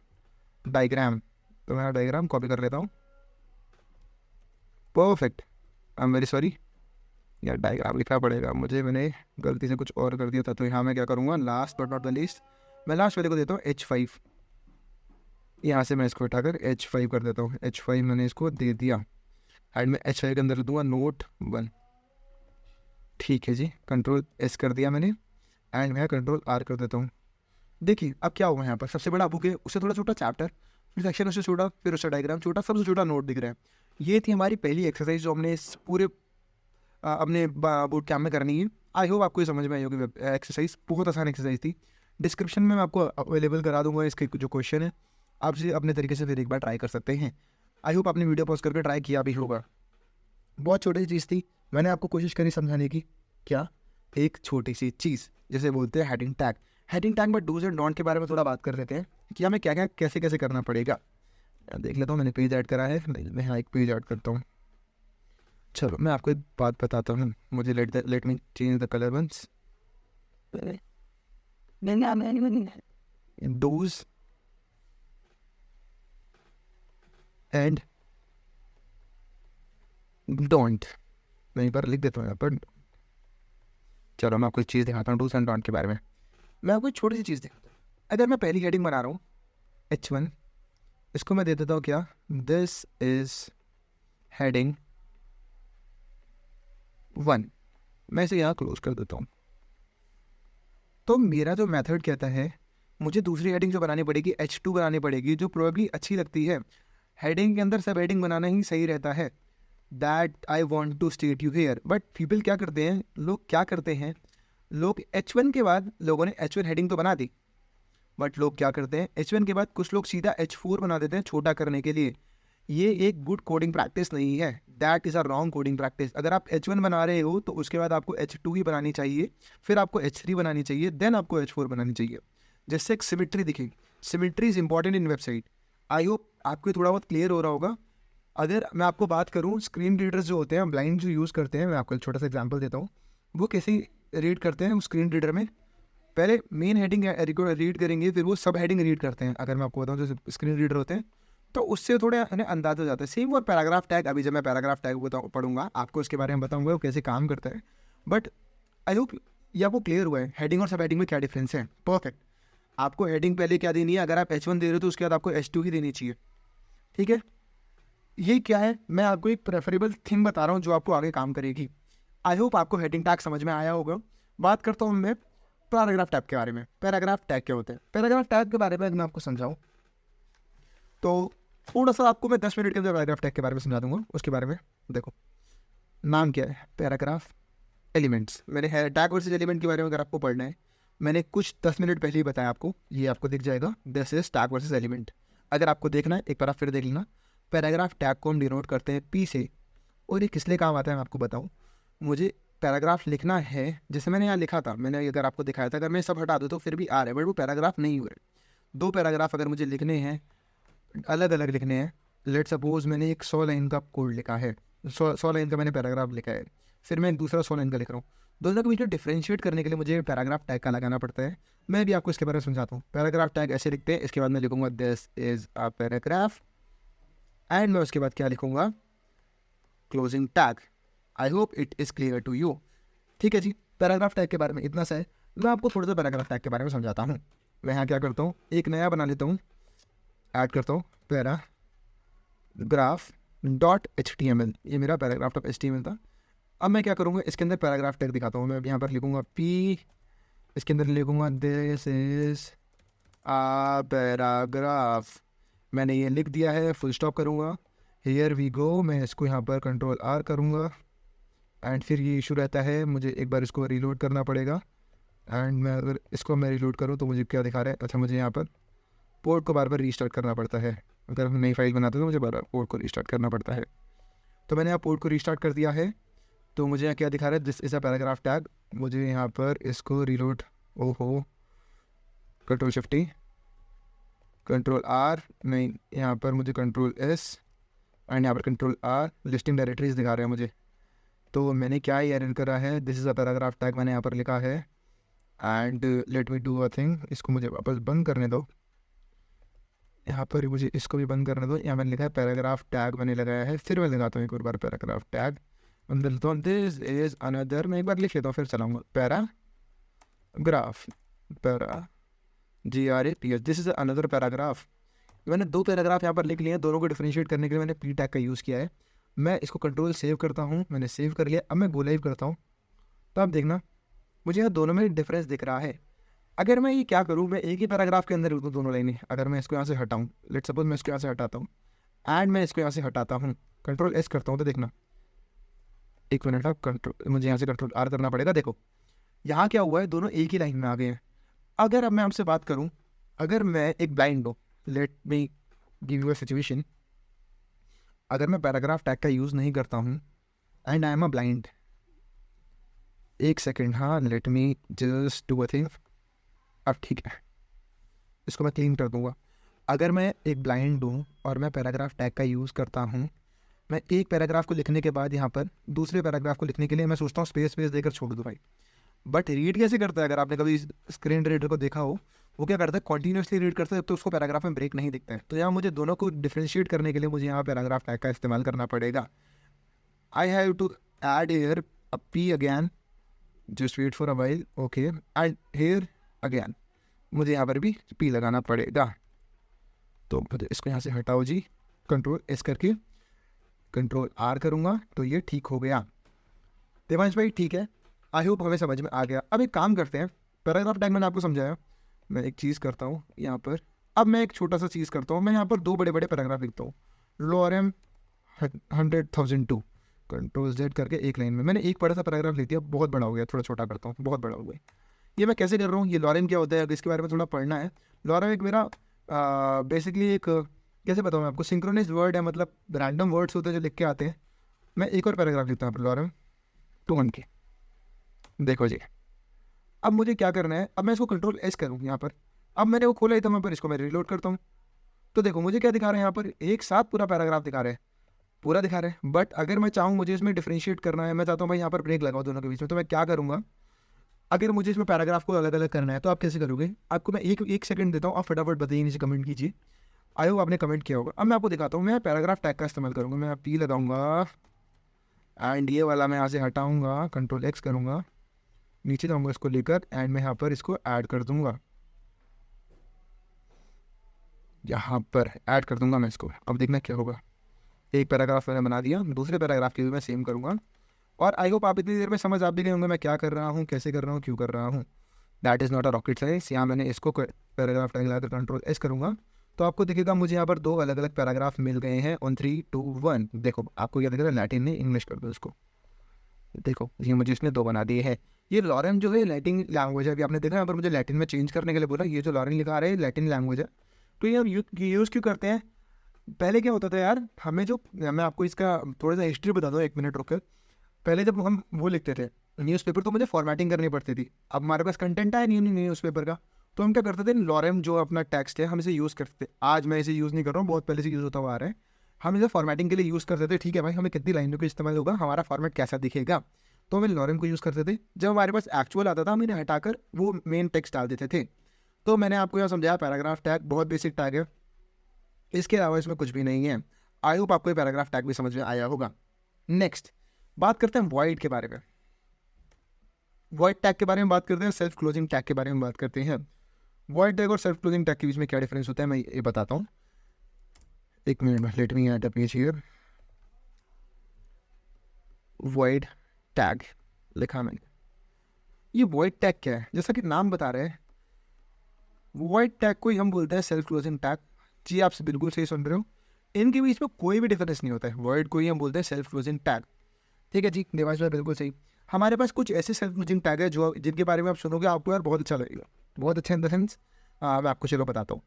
डायग्राम। तो मैं डायग्राम कॉपी कर लेता हूँ, perfect. I am very sorry यार, डायग्राम लिखना पड़ेगा मुझे, मैंने गलती से कुछ और कर दिया था। तो यहाँ मैं क्या करूँगा, last but not the least, मैं लास्ट वाले को देता हूँ H5। यहाँ से मैं इसको उठाकर H5 कर देता हूँ, H5 मैंने इसको दे दिया। एंड मैं H5 के अंदर दूंगा नोट 1। ठीक है जी, कंट्रोल एस कर दिया मैंने, एंड मैं कंट्रोल आर कर देता हूँ। देखिए अब क्या हुआ, यहाँ पर सबसे बड़ा बुक है, उससे थोड़ा छोटा चैप्टर, फिर सेक्शन उससे छोटा, फिर उसका डायग्राम छोटा, सबसे छोटा नोट दिख रहा है। ये थी हमारी पहली एक्सरसाइज जो हमने इस पूरे अपने बूट कैम्प में करनी है। आई होप आपको ये समझ में आई होगी। एक्सरसाइज बहुत आसान एक्सरसाइज थी, डिस्क्रिप्शन में मैं आपको अवेलेबल करा दूंगा इसके जो क्वेश्चन है, आप इसे अपने तरीके से फिर एक बार ट्राई कर सकते हैं। आई होप आपने वीडियो पॉज करके ट्राई किया भी होगा। बहुत छोटी सी चीज़ थी, मैंने आपको कोशिश करी समझाने की। क्या, एक छोटी सी चीज़ जिसे बोलते हैं हेडिंग टैग। हेडिंग टैग में डूज एंड डोंट के बारे में थोड़ा बात कर लेते हैं कि हमें क्या क्या कैसे कैसे करना पड़ेगा। देख लेता हूँ, मैंने पेज ऐड करा है, मैं यहाँ एक पेज ऐड करता हूँ। चलो मैं आपको एक बात बताता हूँ, मुझे let me change the colour once. Dos and don't, मैं एक बार लिख देता हूँ यहाँ पर। चलो मैं आपको एक चीज़ दिखाता हूँ डूज एंड डोंट के बारे में। मैं आपको एक छोटी सी चीज़ दिखाता हूँ। अगर मैं पहली हेडिंग बना रहा हूँ H1, इसको मैं दे देता हूँ क्या, दिस इज हेडिंग 1, मैं इसे यहाँ क्लोज कर देता हूँ। तो मेरा जो मेथड कहता है, मुझे दूसरी हेडिंग जो बनानी पड़ेगी H2 बनानी पड़ेगी, जो प्रोबेबली अच्छी लगती है। हेडिंग के अंदर सब हेडिंग बनाना ही सही रहता है, that I want to state you here. But people क्या करते हैं, लोग क्या करते हैं, लोग H1 के बाद लोगों ने H1 हेडिंग तो बना दी, बट लोग क्या करते हैं H1 के बाद कुछ लोग सीधा H4 बना देते हैं छोटा करने के लिए। ये एक गुड कोडिंग प्रैक्टिस नहीं है, that is a wrong coding practice. अगर आप H1 बना रहे हो तो उसके बाद आपको H2 ही बनानी चाहिए, फिर आपको H3 बनानी चाहिए, देन आपको H4 बनानी चाहिए, जिससे एक सिमिट्री दिखे। Symmetry is important in website. I hope आपको थोड़ा बहुत क्लियर हो रहा होगा। अगर मैं आपको बात करूँ, स्क्रीन रीडर्स जो होते हैं, ब्लाइंड जो यूज़ करते हैं, मैं आपको एक छोटा सा एग्जाम्पल देता हूँ, वो कैसे रीड करते हैं। स्क्रीन रीडर में पहले मेन हेडिंग रीड करेंगे, फिर वो सब हेडिंग रीड करते हैं। अगर मैं आपको बताऊँ जो स्क्रीन रीडर होते हैं, तो उससे थोड़े उन्हें अंदाजा हो जाता है। सेम और पैराग्राफ टैग, अभी जब मैं पैराग्राफ टैग पढ़ूंगा आपको इसके बारे में बताऊंगा वो कैसे काम करता है। बट आई होप ये आपको क्लियर हुआ है हेडिंग और सब हेडिंग में क्या डिफरेंस है। परफेक्ट, आपको हेडिंग पहले क्या देनी है, अगर आप H1 दे रहे हो तो उसके बाद आपको H2 ही देनी चाहिए। ठीक है, ये क्या है, मैं आपको एक प्रेफरेबल थिंग बता रहा हूँ जो आपको आगे काम करेगी। आई होप आपको हेडिंग टैग समझ में आया होगा। बात करता हूँ मैं पैराग्राफ टैग के बारे में। पैराग्राफ टैग क्या होते हैं, पैराग्राफ टैग के बारे में मैं आपको समझाऊँ तो थोड़ा सा आपको मैं 10 मिनट के अंदर पैराग्राफ टैग के बारे में समझा दूंगा। उसके बारे में देखो, नाम क्या है, पैराग्राफ एलिमेंट्स। मैंने टैग वर्सेस एलिमेंट के बारे में अगर आपको पढ़ना है, मैंने कुछ 10 मिनट पहले ही बताया आपको, ये आपको दिख जाएगा, this is tag versus element. अगर आपको देखना है एक बार आप फिर देख लेना। पैराग्राफ टैग को हम डिनोट करते हैं P से, और ये किस लिए काम आता है मैं आपको बताऊँ। मुझे पैराग्राफ लिखना है, जैसे मैंने यहाँ लिखा था, मैंने अगर आपको दिखाया था, अगर मैं सब हटा दूँ तो फिर भी आ रहा है, बट वो पैराग्राफ नहीं हुए। 2 पैराग्राफ अगर मुझे लिखने हैं, अलग अलग लिखने हैं, लेट सपोज मैंने एक 100 लाइन का कोड लिखा है, 100 लाइन का मैंने पैराग्राफ लिखा है, फिर मैं एक दूसरा 100 लाइन का लिख रहा हूँ, दोनों के बीच में डिफ्रेंशिएट करने के लिए मुझे पैराग्राफ टैग का लगाना पड़ता है। मैं भी आपको इसके बारे में समझाता हूँ। पैराग्राफ टैग ऐसे लिखते हैं, इसके बाद मैं लिखूंगा this is a paragraph, and मैं उसके बाद क्या लिखूंगा, closing tag. I hope it is clear to you. ठीक है जी, पैराग्राफ टैग के बारे में इतना सा है। मैं आपको थोड़ा सा पैराग्राफ टैग के बारे में समझाता हूँ। मैं यहाँ क्या करता हूँ, एक नया बना लेता हूँ, ऐड करता हूँ पैराग्राफ डॉट HTML। ये मेरा पैराग्राफ डॉट HTML था। अब मैं क्या करूँगा, इसके अंदर पैराग्राफ टैग दिखाता हूँ। मैं यहाँ पर लिखूँगा P, इसके अंदर लिखूँगा दिस इज आ पैराग्राफ। मैंने ये लिख दिया है, फुल स्टॉप करूँगा, हियर वी गो। मैं इसको यहाँ पर कंट्रोल R करूँगा, एंड फिर ये इशू रहता है, मुझे एक बार इसको रीलोड करना पड़ेगा। एंड मैं अगर इसको मैं रीलोड करूँ तो मुझे क्या दिखा रहा है, अच्छा मुझे यहाँ पर पोर्ट को बार बार रीस्टार्ट करना पड़ता है। अगर हम नई फाइल बनाते हैं तो मुझे बार बार पोर्ट को रीस्टार्ट करना पड़ता है। तो मैंने यहाँ पोर्ट को रीस्टार्ट कर दिया है, तो मुझे यहाँ क्या दिखा रहा है, this is a paragraph tag. मुझे यहाँ पर इसको रीलोड ओहो, control shift T, control R, नहीं यहाँ पर मुझे कंट्रोल एस एंड यहाँ पर कंट्रोल आर, लिस्टिंग डायरेक्टरीज दिखा रहे हैं मुझे। तो मैंने क्या ही एरर करा है, this is a paragraph tag मैंने यहाँ पर लिखा है। And let me do a thing, इसको मुझे वापस बंद करने दो, यहाँ पर मुझे इसको भी बंद करने दो। यहाँ मैंने लिखा है पैराग्राफ टैग मैंने लगाया है, फिर मैं लगाता हूँ एक और बार पैराग्राफ टैग, अंदर लिखता हूँ दिस इज अनदर, मैं एक बार लिख लेता हूँ फिर चलाऊँगा, paragraph, para GRAPH, this is another paragraph. मैंने 2 पैराग्राफ यहाँ पर लिख लिए हैं, दोनों को डिफरेंशिएट करने के लिए मैंने P टैग का यूज़ किया है। मैं इसको कंट्रोल सेव करता हूँ, मैंने सेव कर लिया। अब मैं गो लाइव करता हूँ, तो आप देखना मुझे यहाँ दोनों में डिफरेंस दिख रहा है। अगर मैं ये क्या करूँ, मैं एक ही पैराग्राफ के अंदर लिखूँ दोनों लाइनें, अगर मैं इसको यहाँ से हटाऊँ, लेट सपोज मैं इसको यहाँ से हटाता हूँ एंड मैं इसको यहाँ से हटाता हूँ, कंट्रोल S करता हूँ, तो देखना एक मिनट, आप कंट्रोल, मुझे यहाँ से कंट्रोल R करना पड़ेगा। देखो यहाँ क्या हुआ है, दोनों एक ही लाइन में आ गए हैं। अगर अब मैं आपसे बात करूँ, अगर मैं एक ब्लाइंड हूँ, let me give you a situation, अगर मैं पैराग्राफ टैग का यूज़ नहीं करता हूँ and I am a blind, एक सेकेंड, हाँ late me just do a thing. अब ठीक है, इसको मैं क्लीन कर दूंगा। अगर मैं एक ब्लाइंड हूँ और मैं पैराग्राफ टैग का यूज़ करता हूँ, मैं एक पैराग्राफ को लिखने के बाद यहाँ पर दूसरे पैराग्राफ को लिखने के लिए मैं सोचता हूँ स्पेस देकर छोड़ दूँ भाई। बट रीड कैसे करता है, अगर आपने कभी स्क्रीन रीडर को देखा हो, वो क्या करता है, कॉन्टीन्यूसली रीड करता है जब तो उसको पैराग्राफ में ब्रेक नहीं दिखता है। तो यहाँ मुझे दोनों को डिफ्रेंशिएट करने के लिए मुझे यहाँ पैराग्राफ टैग का इस्तेमाल करना पड़ेगा। I have to add here a P again, just wait for a while, okay, and here again, मुझे यहाँ पर भी P लगाना पड़ेगा। तो मुझे इसको यहाँ से हटाओ जी, कंट्रोल S करके कंट्रोल R करूँगा, तो ये ठीक हो गया। देवांश भाई ठीक है, आई होप हमें समझ में आ गया। अब एक काम करते हैं, पैराग्राफ टैग मैंने आपको समझाया, मैं एक चीज़ करता हूँ यहाँ पर, अब मैं एक छोटा सा चीज़ करता हूँ, मैं यहाँ पर 2 बड़े बड़े पैराग्राफ लिखता हूँ, लॉरेम 100,002, कंट्रोल Z करके एक लाइन में मैंने एक बड़ा सा पैराग्राफ लिख दिया, बहुत बड़ा हो गया, थोड़ा छोटा करता हूँ, बहुत बड़ा हो गया। ये मैं कैसे कर रहा हूँ, ये लॉरेम क्या होता है, अगर इसके बारे में थोड़ा पढ़ना है। लॉरेम एक मेरा बेसिकली एक, कैसे बताऊँ मैं आपको, सिंक्रोनाइज वर्ड है, मतलब रैंडम वर्ड्स होते हैं जो लिख के आते हैं। मैं एक और पैराग्राफ लिखता हूँ लॉरेम 200 के, देखो जी। अब मुझे क्या करना है, अब मैं इसको कंट्रोल S करूँ यहाँ पर, अब मैंने वो खोला ही था, मैं पर इसको मैं रीलोड करता हूँ, तो देखो मुझे क्या दिखा रहे हैं यहाँ पर, एक साथ पूरा पैराग्राफ दिखा रहे हैं, पूरा दिखा रहे हैं। बट अगर मैं चाहूँ, मुझे इसमें डिफरेंशिएट करना है, मैं चाहता हूँ भाई यहाँ पर ब्रेक लगाओ दोनों के बीच में, तो मैं क्या करूँगा, अगर मुझे इसमें पैराग्राफ को अलग अलग करना है तो आप कैसे करोगे, आपको मैं एक सेकंड देता हूँ, आप फटाफट बताइए, नीचे कमेंट कीजिए। आई होप आपने कमेंट किया होगा। अब मैं आपको दिखाता हूँ, मैं पैराग्राफ टैग का इस्तेमाल करूँगा, मैं P लगाऊंगा एंड ये वाला मैं यहाँ से हटाऊँगा, कंट्रोल X करूँगा, नीचे जाऊँगा इसको लेकर एंड मैं यहाँ पर इसको ऐड कर दूँगा, यहाँ पर ऐड कर दूँगा मैं इसको। अब देखना क्या होगा, एक पैराग्राफ मैंने बना दिया, दूसरे पैराग्राफ की भी मैं सेम करूँगा। और आई होप आप इतनी देर में समझ आप भी गए होंगे मैं क्या कर रहा हूँ, कैसे कर रहा हूँ, क्यों कर रहा हूँ। That is not a rocket science. यहाँ मैंने इसको पैराग्राफ टैग लगाकर कंट्रोल S करूँगा, तो आपको दिखेगा मुझे यहाँ पर 2 अलग अलग पैराग्राफ मिल गए हैं ऑन 3, 2, 1। देखो आपको क्या दिख रहा है, लैटिन ने इंग्लिश कर दो इसको, देखो ये मुझे इसने 2 बना दिए हैं। ये लॉरेन जो है लैटिन लैंग्वेज है, अभी आपने देखा यहाँ पर मुझे लैटिन में चेंज करने के लिए बोला, ये जो लॉरेन लिखा रहा है लैटिन लैंग्वेज है। तो ये हम यूज़ क्यों करते हैं, पहले क्या होता था यार, हमें जो, मैं आपको इसका थोड़ा सा हिस्ट्री बता दूँ 1 मिनट रुक कर। पहले जब हम वो लिखते थे न्यूज़पेपर, तो मुझे फॉर्मेटिंग करनी पड़ती थी। अब हमारे पास कंटेंट आया नहीं न्यूज़पेपर का, तो हम क्या करते थे, लॉरेम जो अपना टेक्स्ट है हम इसे यूज़ करते थे। आज मैं इसे यूज़ नहीं कर रहा हूँ, बहुत पहले से यूज़ होता हुआ आ रहा है। हम इसे फॉर्मेटिंग के लिए यूज़ करते थे, ठीक है भाई, हमें कितनी लाइनों का इस्तेमाल होगा, हमारा फॉर्मेट कैसा दिखेगा, तो हम लॉरेम को यूज़ करते थे। जब हमारे पास एक्चुअल आता था, हम इन्हें हटाकर वो मेन टेक्स्ट डाल देते थे। तो मैंने आपको यहाँ समझाया, पैराग्राफ टैग बहुत बेसिक टैग है, इसके अलावा इसमें कुछ भी नहीं है। आई होप आपको पैराग्राफ टैग भी समझ में आया होगा। नेक्स्ट बात करते हैं वॉइड के बारे में। वॉइड टैग के बारे में बात करते हैं, सेल्फ क्लोजिंग टैग के बारे में बात करते हैं। वॉइड टैग और सेल्फ क्लोजिंग टैग के बीच में क्या डिफरेंस होता है मैं ये बताता हूँ, एक मिनट में, let me add a page here. Void tag लिखा मैंने, ये वॉइड टैग क्या है, जैसा कि नाम बता रहे हैं, वॉइड टैग को ही हम बोलते हैं सेल्फ क्लोजिंग टैग। जी आप बिल्कुल सही सुन रहे हो, इनके बीच में कोई भी डिफरेंस नहीं होता है। वॉइड को ही हम बोलते हैं सेल्फ क्लोजिंग टैग, ठीक है जी देवांश भाई बिल्कुल सही। हमारे पास कुछ ऐसे सेल्फ क्लोजिंग टैग है जो जिनके बारे में आप सुनोगे आपको यार बहुत अच्छा लगेगा, बहुत अच्छा इन द सेंस, मैं आपको चलो बताता हूँ।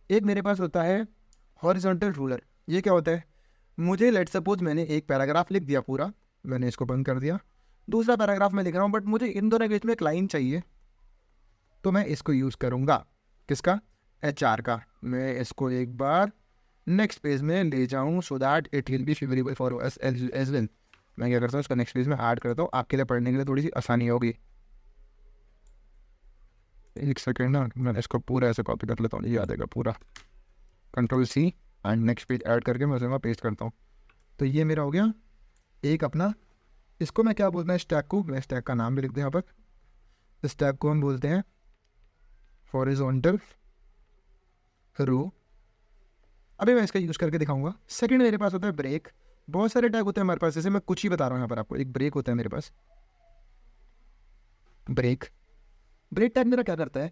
एक मेरे पास होता है हॉरिजॉन्टल रूलर। ये क्या होता है, मुझे लेट सपोज मैंने एक पैराग्राफ लिख दिया पूरा, मैंने इसको बंद कर दिया, दूसरा पैराग्राफ मैं लिख रहा हूँ, बट मुझे इन दोनों के बीच में एक लाइन चाहिए, तो मैं इसको यूज़ करूँगा, किसका, HR का। मैं इसको एक बार नेक्स्ट पेज में ले जाऊँ so that it will be favourable for us as well. मैं क्या करता हूँ, इसका नेक्स्ट पेज में ऐड करता हूँ, आपके लिए पढ़ने के लिए थोड़ी सी आसानी होगी। एक सेकेंड ना, मैं इसको पूरा ऐसे कॉपी कर लेता हूँ, ये आ जाएगा पूरा। Ctrl+C and next page add करके मैं उसे वहाँ पेस्ट करता हूँ। तो ये मेरा हो गया एक अपना, इसको मैं क्या बोलता हूँ, स्टैक को, मैं स्टैक का नाम भी लिख दूँ यहाँ पर। स्टैक को हम बोलते हैं हॉरिजॉन्टल रो। अभी मैं इसका यूज़ करके दिखाऊंगा। सेकंड मेरे पास होता है ब्रेक। बहुत सारे टैग होते हैं हमारे पास, जैसे मैं कुछ ही बता रहा हूँ यहाँ पर आपको। एक ब्रेक होता है मेरे पास, ब्रेक टैग मेरा क्या करता है,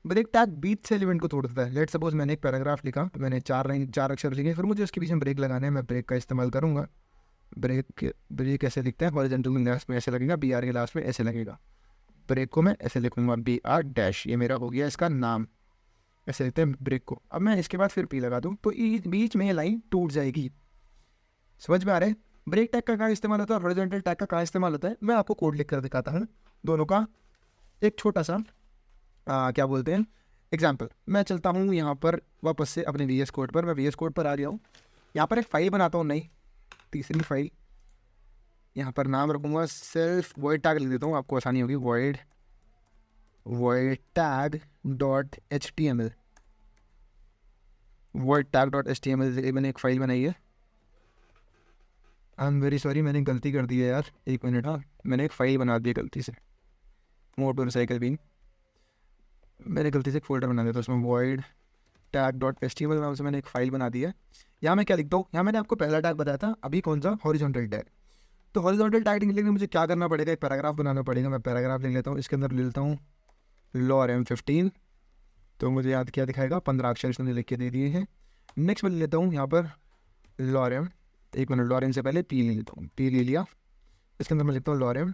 ब्रेक टैग बीच से एलिमेंट को तोड़ देता है। लेट सपोज मैंने एक पैराग्राफ लिखा, मैंने 4 अक्षर लिखे, फिर मुझे उसके पीछे ब्रेक लगाना है, मैं ब्रेक का इस्तेमाल करूँगा। ब्रेक ऐसे लिखते हैं, हॉरिजॉन्टल के लास्ट में ऐसे लगेगा, BR के लास्ट में ऐसे लगेगा। ब्रेक को मैं ऐसे लिखूंगा, BR-, ये मेरा हो गया इसका नाम। ऐसे लिखते हैं ब्रेक को। अब मैं इसके बाद फिर P लगा दूँ तो बीच में ये लाइन टूट जाएगी। समझ में आ रहा है? ब्रेक टैग का कहाँ इस्तेमाल होता है, हॉरिजॉन्टल टैग का कहाँ इस्तेमाल होता है, मैं आपको कोड लिख कर दिखाता हूँ दोनों का। एक छोटा सा क्या बोलते हैं एग्जाम्पल। मैं चलता हूँ यहाँ पर वापस से अपने VS कोड पर। मैं VS कोड पर आ गया हूँ, यहाँ पर एक फाइल बनाता हूँ, नई तीसरी फाइल। यहाँ पर नाम रखूँगा सेल्फ वॉइड टैग लिख देता हूँ, आपको आसानी होगी। Void tag dot HTML, void tag dot HTML मैंने एक फ़ाइल बनाई है। आई एम वेरी सॉरी, मैंने गलती कर दी है यार, एक मिनट। हाँ, मैंने एक फ़ाइल बना दी गलती से, मोटरसाइकिल बीन। मैंने गलती से एक फोल्डर बना दिया था, उसमें वॉइड टैग डॉट HTML नाम से मैंने एक फ़ाइल बना दी है। यहाँ मैं क्या लिखता हूँ, यहाँ मैंने आपको पहला टैग बताया था, अभी कौन सा, हॉरिजॉन्टल टैग। तो हॉरिजॉन्टल टैग लिखने के लिए मुझे क्या करना पड़ेगा, एक पैराग्राफ बनाना पड़ेगा। मैं पैराग्राफ लिख लेता हूँ, इसके अंदर ले लेता हूँ lorem 15। तो मुझे याद क्या दिखाएगा, 15 अक्षर इसने लिख के दे दिए हैं। नेक्स्ट मैं ले लेता हूँ यहाँ पर lorem, एक मिनट, lorem से पहले P ले लेता हूँ, P ले लिया। इसके अंदर मैं लिखता हूँ lorem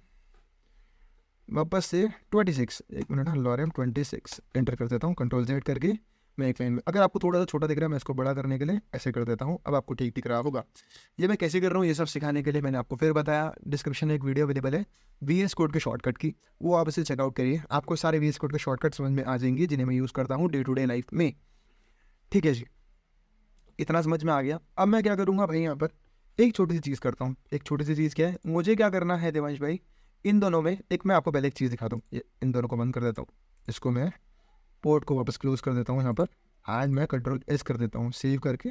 वापस से 26, एक मिनट, lorem 26 एंटर कर देता हूँ, Ctrl+Z करके। मैं एक लाइन में, अगर आपको थोड़ा सा छोटा दिख रहा है, मैं इसको बड़ा करने के लिए ऐसे कर देता हूँ। अब आपको ठीक दिख रहा होगा। ये मैं कैसे कर रहा हूँ, ये सब सिखाने के लिए मैंने आपको फिर बताया, डिस्क्रिप्शन में एक वीडियो अवेलेबल है VS कोड के शॉर्टकट की, वो आप इसे चेकआउट करिए। आपको सारे VS कोड के शॉर्टकट समझ में आ जाएंगे, जिन्हें मैं यूज़ करता हूँ डे टू डे लाइफ में। ठीक है जी, इतना समझ में आ गया। अब मैं क्या करूँगा भाई, यहाँ पर एक छोटी सी चीज़ करता हूँ। एक छोटी सी चीज़ क्या है, मुझे क्या करना है देवांश भाई, इन दोनों में मैं आपको पहले एक चीज़ दिखाता हूँ। इन दोनों को बंद कर देता हूँ, इसको मैं पोर्ट को वापस क्लोज कर देता हूँ यहाँ पर, आज मैं Ctrl+S कर देता हूँ, सेव करके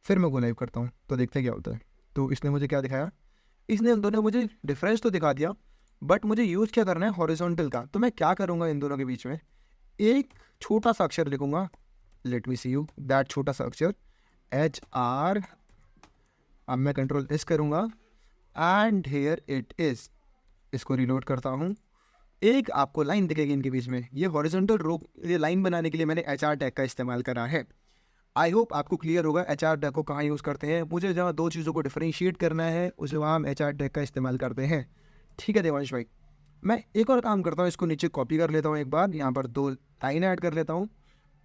फिर मैं गो लाइव करता हूँ। तो देखते हैं क्या होता है। तो इसने मुझे क्या दिखाया, इसने इन दोनों मुझे डिफरेंस तो दिखा दिया, बट मुझे यूज़ क्या करना है, हॉरिजॉन्टल का। तो मैं क्या करूँगा, इन दोनों के बीच में एक छोटा सा अक्षर लिखूँगा। Let me see you that छोटा सा अक्षर HR। अब मैं Ctrl+S करूँगा एंड हेयर इट इज़। इसको रिलोड करता हूँ, एक आपको लाइन दिखेगी इनके बीच में। ये हॉरिजॉन्टल रो, ये लाइन बनाने के लिए मैंने HR टैग का इस्तेमाल करा है। आई होप आपको क्लियर होगा HR टैग को कहाँ यूज़ करते हैं। मुझे जहाँ दो चीज़ों को डिफरेंशिएट करना है, उसे वहाँ हम HR टैग का इस्तेमाल करते हैं। ठीक है देवांश भाई, मैं एक और काम करता हूँ, इसको नीचे कॉपी कर लेता हूँ एक बार, यहाँ पर 2 लाइन ऐड कर लेता हूँ।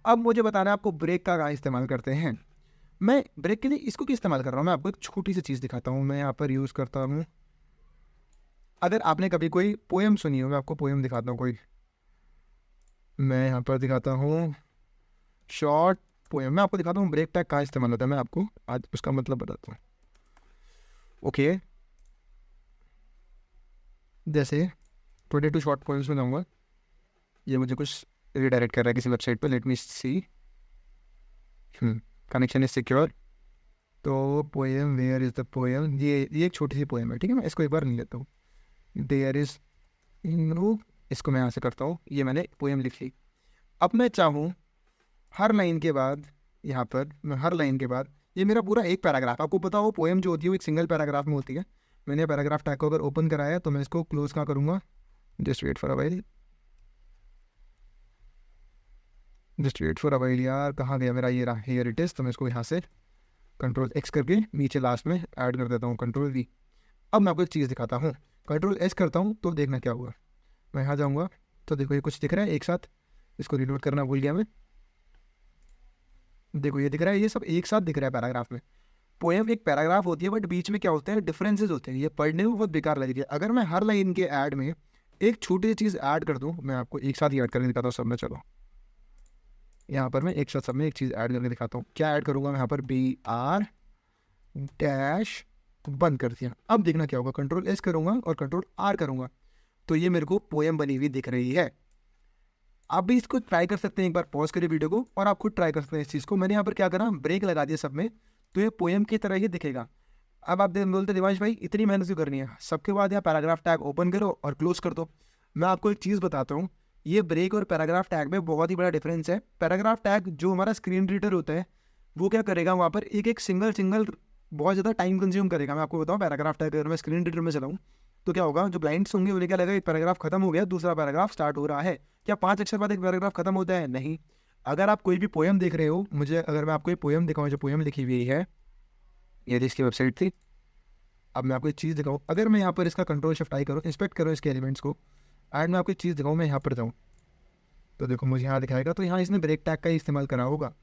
अब मुझे बताना है आपको ब्रेक का कहाँ इस्तेमाल करते हैं। मैं ब्रेक के लिए इसको क्यों इस्तेमाल कर रहा हूँ, मैं आपको एक छोटी सी चीज़ दिखाता हूँ। मैं यहाँ पर यूज़ करता हूँ, अगर आपने कभी कोई पोएम सुनी हो, मैं आपको पोएम दिखाता हूँ कोई। मैं यहाँ पर दिखाता हूँ शॉर्ट पोएम। मैं आपको दिखाता हूँ ब्रेक टैग कहाँ इस्तेमाल होता है, मैं आपको आज उसका मतलब बताता हूँ। ओके, जैसे 22 शॉर्ट पोएम्स में जाऊँगा, ये मुझे कुछ रिडायरेक्ट कर रहा है किसी वेबसाइट पर। Let me see, connection is secure. तो poem, where is the poem, ये एक छोटी सी पोएम है। ठीक है, मैं इसको एक बार नहीं लेता हूँ। देयर इज़ नो, इसको मैं यहाँ से करता हूँ, ये मैंने पोएम लिख ली। अब मैं चाहूँ हर लाइन के बाद, यहाँ पर मैं हर लाइन के बाद, ये मेरा पूरा एक पैराग्राफ, आपको पता हो पोएम जो होती है वो एक सिंगल पैराग्राफ में होती है। मैंने पैराग्राफ टैग को अगर ओपन कराया तो मैं इसको क्लोज कहाँ करूँगा, just wait for a while, यार कहाँ गया मेरा, ये रहा, हियर इट इज़। तो मैं इसको यहाँ से Ctrl+X करके नीचे लास्ट में ऐड कर देता हूँ, Ctrl+V। अब मैं आपको एक चीज़ दिखाता हूँ, Ctrl+S करता हूँ तो देखना क्या हुआ। मैं यहाँ जाऊँगा तो देखो ये कुछ दिख रहा है एक साथ, इसको रिलोड करना भूल गया मैं। देखो ये दिख रहा है, ये सब एक साथ दिख रहा है पैराग्राफ में। पोएम एक पैराग्राफ होती है, बट बीच में क्या होते हैं, डिफरेंसेस होते हैं। ये पढ़ने में बहुत बेकार लगेगी। अगर मैं हर लाइन के ऐड में एक छोटी सी चीज़ ऐड कर दूँ, मैं आपको एक साथ ही ऐड करके दिखाता हूँ सब में। चलो यहाँ पर मैं एक साथ सब में एक चीज़ ऐड करके दिखाता हूँ। क्या ऐड करूँगा मैं यहाँ पर, BR डैश बंद कर दिया। अब देखना क्या होगा, कंट्रोल S करूँगा और कंट्रोल R करूँगा तो ये मेरे को पोएम बनी हुई दिख रही है। आप भी इसको ट्राई कर सकते हैं, एक बार पॉज करिए वीडियो को और आप खुद ट्राई कर सकते हैं इस चीज़ को। मैंने यहाँ पर क्या करा, ब्रेक लगा दिया सब में, तो ये पोएम की तरह ही दिखेगा। अब आप बोलते दिवांश भाई इतनी मेहनत क्यों करनी है, सबके बाद यहाँ पैराग्राफ टैग ओपन करो और क्लोज कर दो। मैं आपको एक चीज़ बताता हूँ, ये ब्रेक और पैराग्राफ टैग में बहुत ही बड़ा डिफरेंस है। पैराग्राफ टैग जो हमारा स्क्रीन रीडर होता है वो क्या करेगा, वहाँ पर एक एक सिंगल बहुत ज़्यादा टाइम कंज्यूम करेगा। मैं आपको बताऊँ, पैराग्राफ टैग अगर मैं स्क्रीन रीडर में चलाऊँ तो क्या होगा, जो ब्लाइंड्स होंगे उन्हें क्या लगेगा, एक पैराग्राफ खत्म हो गया, दूसरा पैराग्राफ स्टार्ट हो रहा है। क्या 5 अक्षर बाद एक पैराग्राफ खत्म होता है? नहीं। अगर आप कोई भी पोएम देख रहे हो, मुझे अगर मैं आपको एक पोएम दिखाऊँ, जो पोएम लिखी हुई है, ये इसकी वेबसाइट थी। अब मैं आपको एक चीज़ दिखाऊँ, अगर मैं यहाँ पर इसका कंट्रोल शिफ्ट आई करूँ, इंस्पेक्ट करूँ इसके एलिमेंट्स को, एंड मैं आपको एक चीज़ दिखाऊँ, मैं यहाँ पर जाऊँ तो देखो मुझे यहाँ दिखाएगा, तो यहाँ इसने ब्रेक टैग का ही इस्तेमाल करा होगा।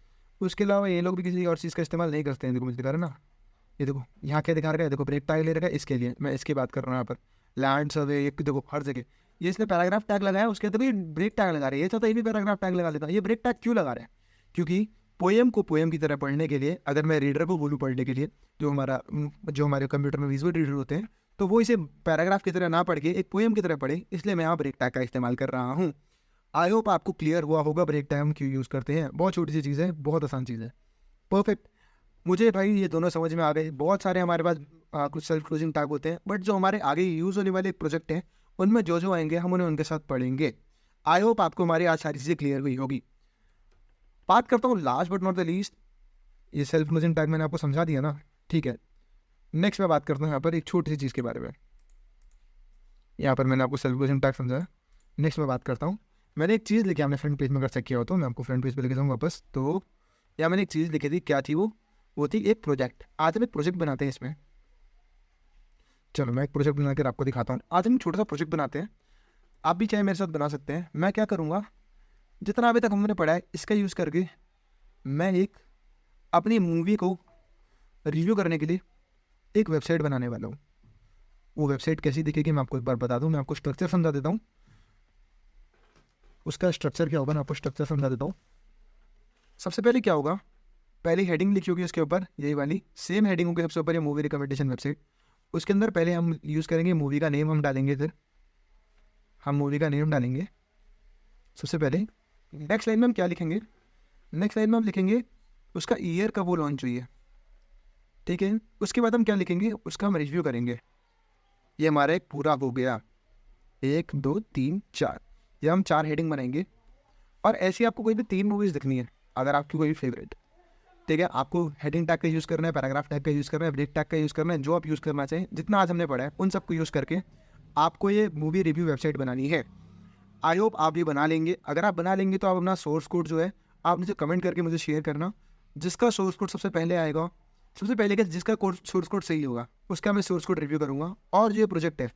उसके अलावा ये लोग भी किसी और चीज़ का इस्तेमाल नहीं करते हैं। देखो मुझे दिखा रहा है ना, ये देखो यहाँ क्या दिखा रहा है, देखो ब्रेक टैग ले रखा है इसके लिए, मैं इसकी बात कर रहा हूँ। यहाँ पर लैंड सर्वे, ये देखो हर जगह ये इसने पैराग्राफ टैग लगाया, उसके अंदर भी ब्रेक टैग लगा रहे हैं। ये चाहता है ये भी पैराग्राफ टैग लगा लेता है। ये ब्रेक टैग क्यों लगा रहे हैं? क्योंकि पोएम को पोएम की तरह पढ़ने के लिए, अगर मैं रीडर को बोलूँ पढ़ने के लिए, जो हमारे कंप्यूटर में विजुअल रीडर होते हैं, तो वो इसे पैराग्राफ की तरह ना पढ़ के एक पोएम की तरह पढ़े, इसलिए मैं यहाँ ब्रेक टैग का इस्तेमाल कर रहा हूँ। आई होप आपको क्लियर हुआ होगा ब्रेक टैग हम क्यों यूज़ करते हैं। बहुत छोटी सी चीज़ है, बहुत आसान चीज़ है। परफेक्ट। मुझे भाई ये दोनों समझ में आ गए। बहुत सारे हमारे पास कुछ सेल्फ क्लोजिंग टैग होते हैं, बट जो हमारे आगे यूज़ होने वाले प्रोजेक्ट हैं उनमें जो जो आएंगे हम उन्हें उनके साथ पढ़ेंगे। आई होप आपको हमारी आज सारी चीज़ें क्लियर हुई होगी। बात करता हूँ last but not the least, ये सेल्फ क्लोजिंग टैग मैंने आपको समझा दिया ना, ठीक है। नेक्स्ट मैं बात करता हूँ यहाँ पर एक छोटी सी चीज़ के बारे में। यहाँ पर मैंने आपको सेल्फ क्लोजिंग टैग समझाया। नेक्स्ट मैं बात करता हूँ, मैंने एक चीज़ लिखी, आपने फ्रंट पेज में अगर चेक किया हो तो मैं आपको फ्रंट पेज पे लेके जाऊँ वापस। तो यहाँ मैंने एक चीज़ लिखी थी, क्या थी वो थी एक प्रोजेक्ट। आज हम एक प्रोजेक्ट बनाते हैं इसमें। चलो मैं एक प्रोजेक्ट बना कर आपको दिखाता हूँ। आज हम छोटा सा प्रोजेक्ट बनाते हैं, आप भी चाहे मेरे साथ बना सकते हैं। मैं क्या करूँगा, जितना अभी तक हमने पढ़ा है इसका यूज़ करके मैं एक अपनी मूवी को रिव्यू करने के लिए एक वेबसाइट बनाने वाला हूँ। वो वेबसाइट कैसी दिखेगी मैं आपको एक बार बता दूँ। मैं आपको स्ट्रक्चर समझा देता हूँ। उसका स्ट्रक्चर क्या होगा, मैं आपको स्ट्रक्चर समझा देता हूँ। सबसे पहले क्या होगा, पहली हेडिंग लिखी होगी उसके ऊपर, यही वाली सेम हेडिंग होगी सबसे ऊपर, ये मूवी रिकमेंडेशन वेबसाइट। उसके अंदर पहले हम यूज़ करेंगे मूवी का नेम, हम डालेंगे, फिर हम मूवी का नेम डालेंगे सबसे पहले। नेक्स्ट लाइन में हम क्या लिखेंगे, नेक्स्ट लाइन में हम लिखेंगे उसका ईयर कब वो लॉन्च हुई है, ठीक है। उसके बाद हम क्या लिखेंगे, उसका हम रिव्यू करेंगे। ये हमारा एक पूरा हो गया, 1 2 3 4, ये हम 4 हेडिंग बनाएंगे। और ऐसी आपको कोई भी 3 मूवीज़ दिखनी है, अगर आपकी कोई भी फेवरेट, ठीक है। आपको हेडिंग टैग का यूज़ करना है, पैराग्राफ टैग का यूज़ करना है, ब्रेक टैग का यूज़ करना है, जो आप यूज़ करना चाहें, जितना आज हमने पढ़ा है उन सबको यूज़ करके आपको ये मूवी रिव्यू वेबसाइट बनानी है। आई होप आप ये बना लेंगे। अगर आप बना लेंगे तो आप अपना सोर्स कोड जो है आप मुझे कमेंट करके मुझे शेयर करना। जिसका सोर्स कोड सबसे पहले आएगा, सबसे पहले क्या, जिसका कोड सोर्स कोड सही होगा उसका मैं सोर्स कोड रिव्यू करूँगा। और जो ये प्रोजेक्ट है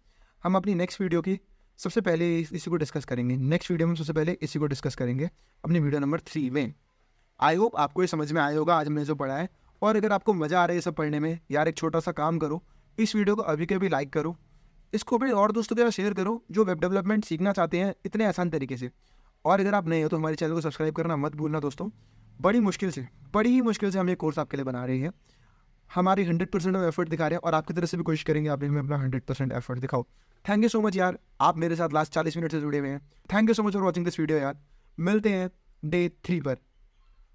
हम अपनी नेक्स्ट वीडियो की सबसे पहले इसी को डिस्कस करेंगे। नेक्स्ट वीडियो में सबसे पहले इसी को डिस्कस करेंगे अपनी वीडियो नंबर 3 में। आई होप आपको ये समझ में आया होगा आज हमने जो पढ़ा है। और अगर आपको मज़ा आ रहा है ये सब पढ़ने में, यार एक छोटा सा काम करो, इस वीडियो को अभी के अभी लाइक करो, इसको अपने और दोस्तों के साथ शेयर करो जो वेब डेवलपमेंट सीखना चाहते हैं इतने आसान तरीके से। और अगर आप नए हो तो हमारे चैनल को सब्सक्राइब करना मत भूलना दोस्तों। बड़ी ही मुश्किल से हम ये कोर्स आपके लिए बना रहे हैं। हमारी 100% हम एफर्ट दिखा रहे हैं और आपकी तरफ से भी कोशिश करेंगे आप इसमें अपना 100% एफर्ट दिखाओ। थैंक यू सो मच यार, आप मेरे साथ लास्ट 40 मिनट से जुड़े हुए हैं। Thank you so much for watching this video यार। मिलते हैं डे 3 पर।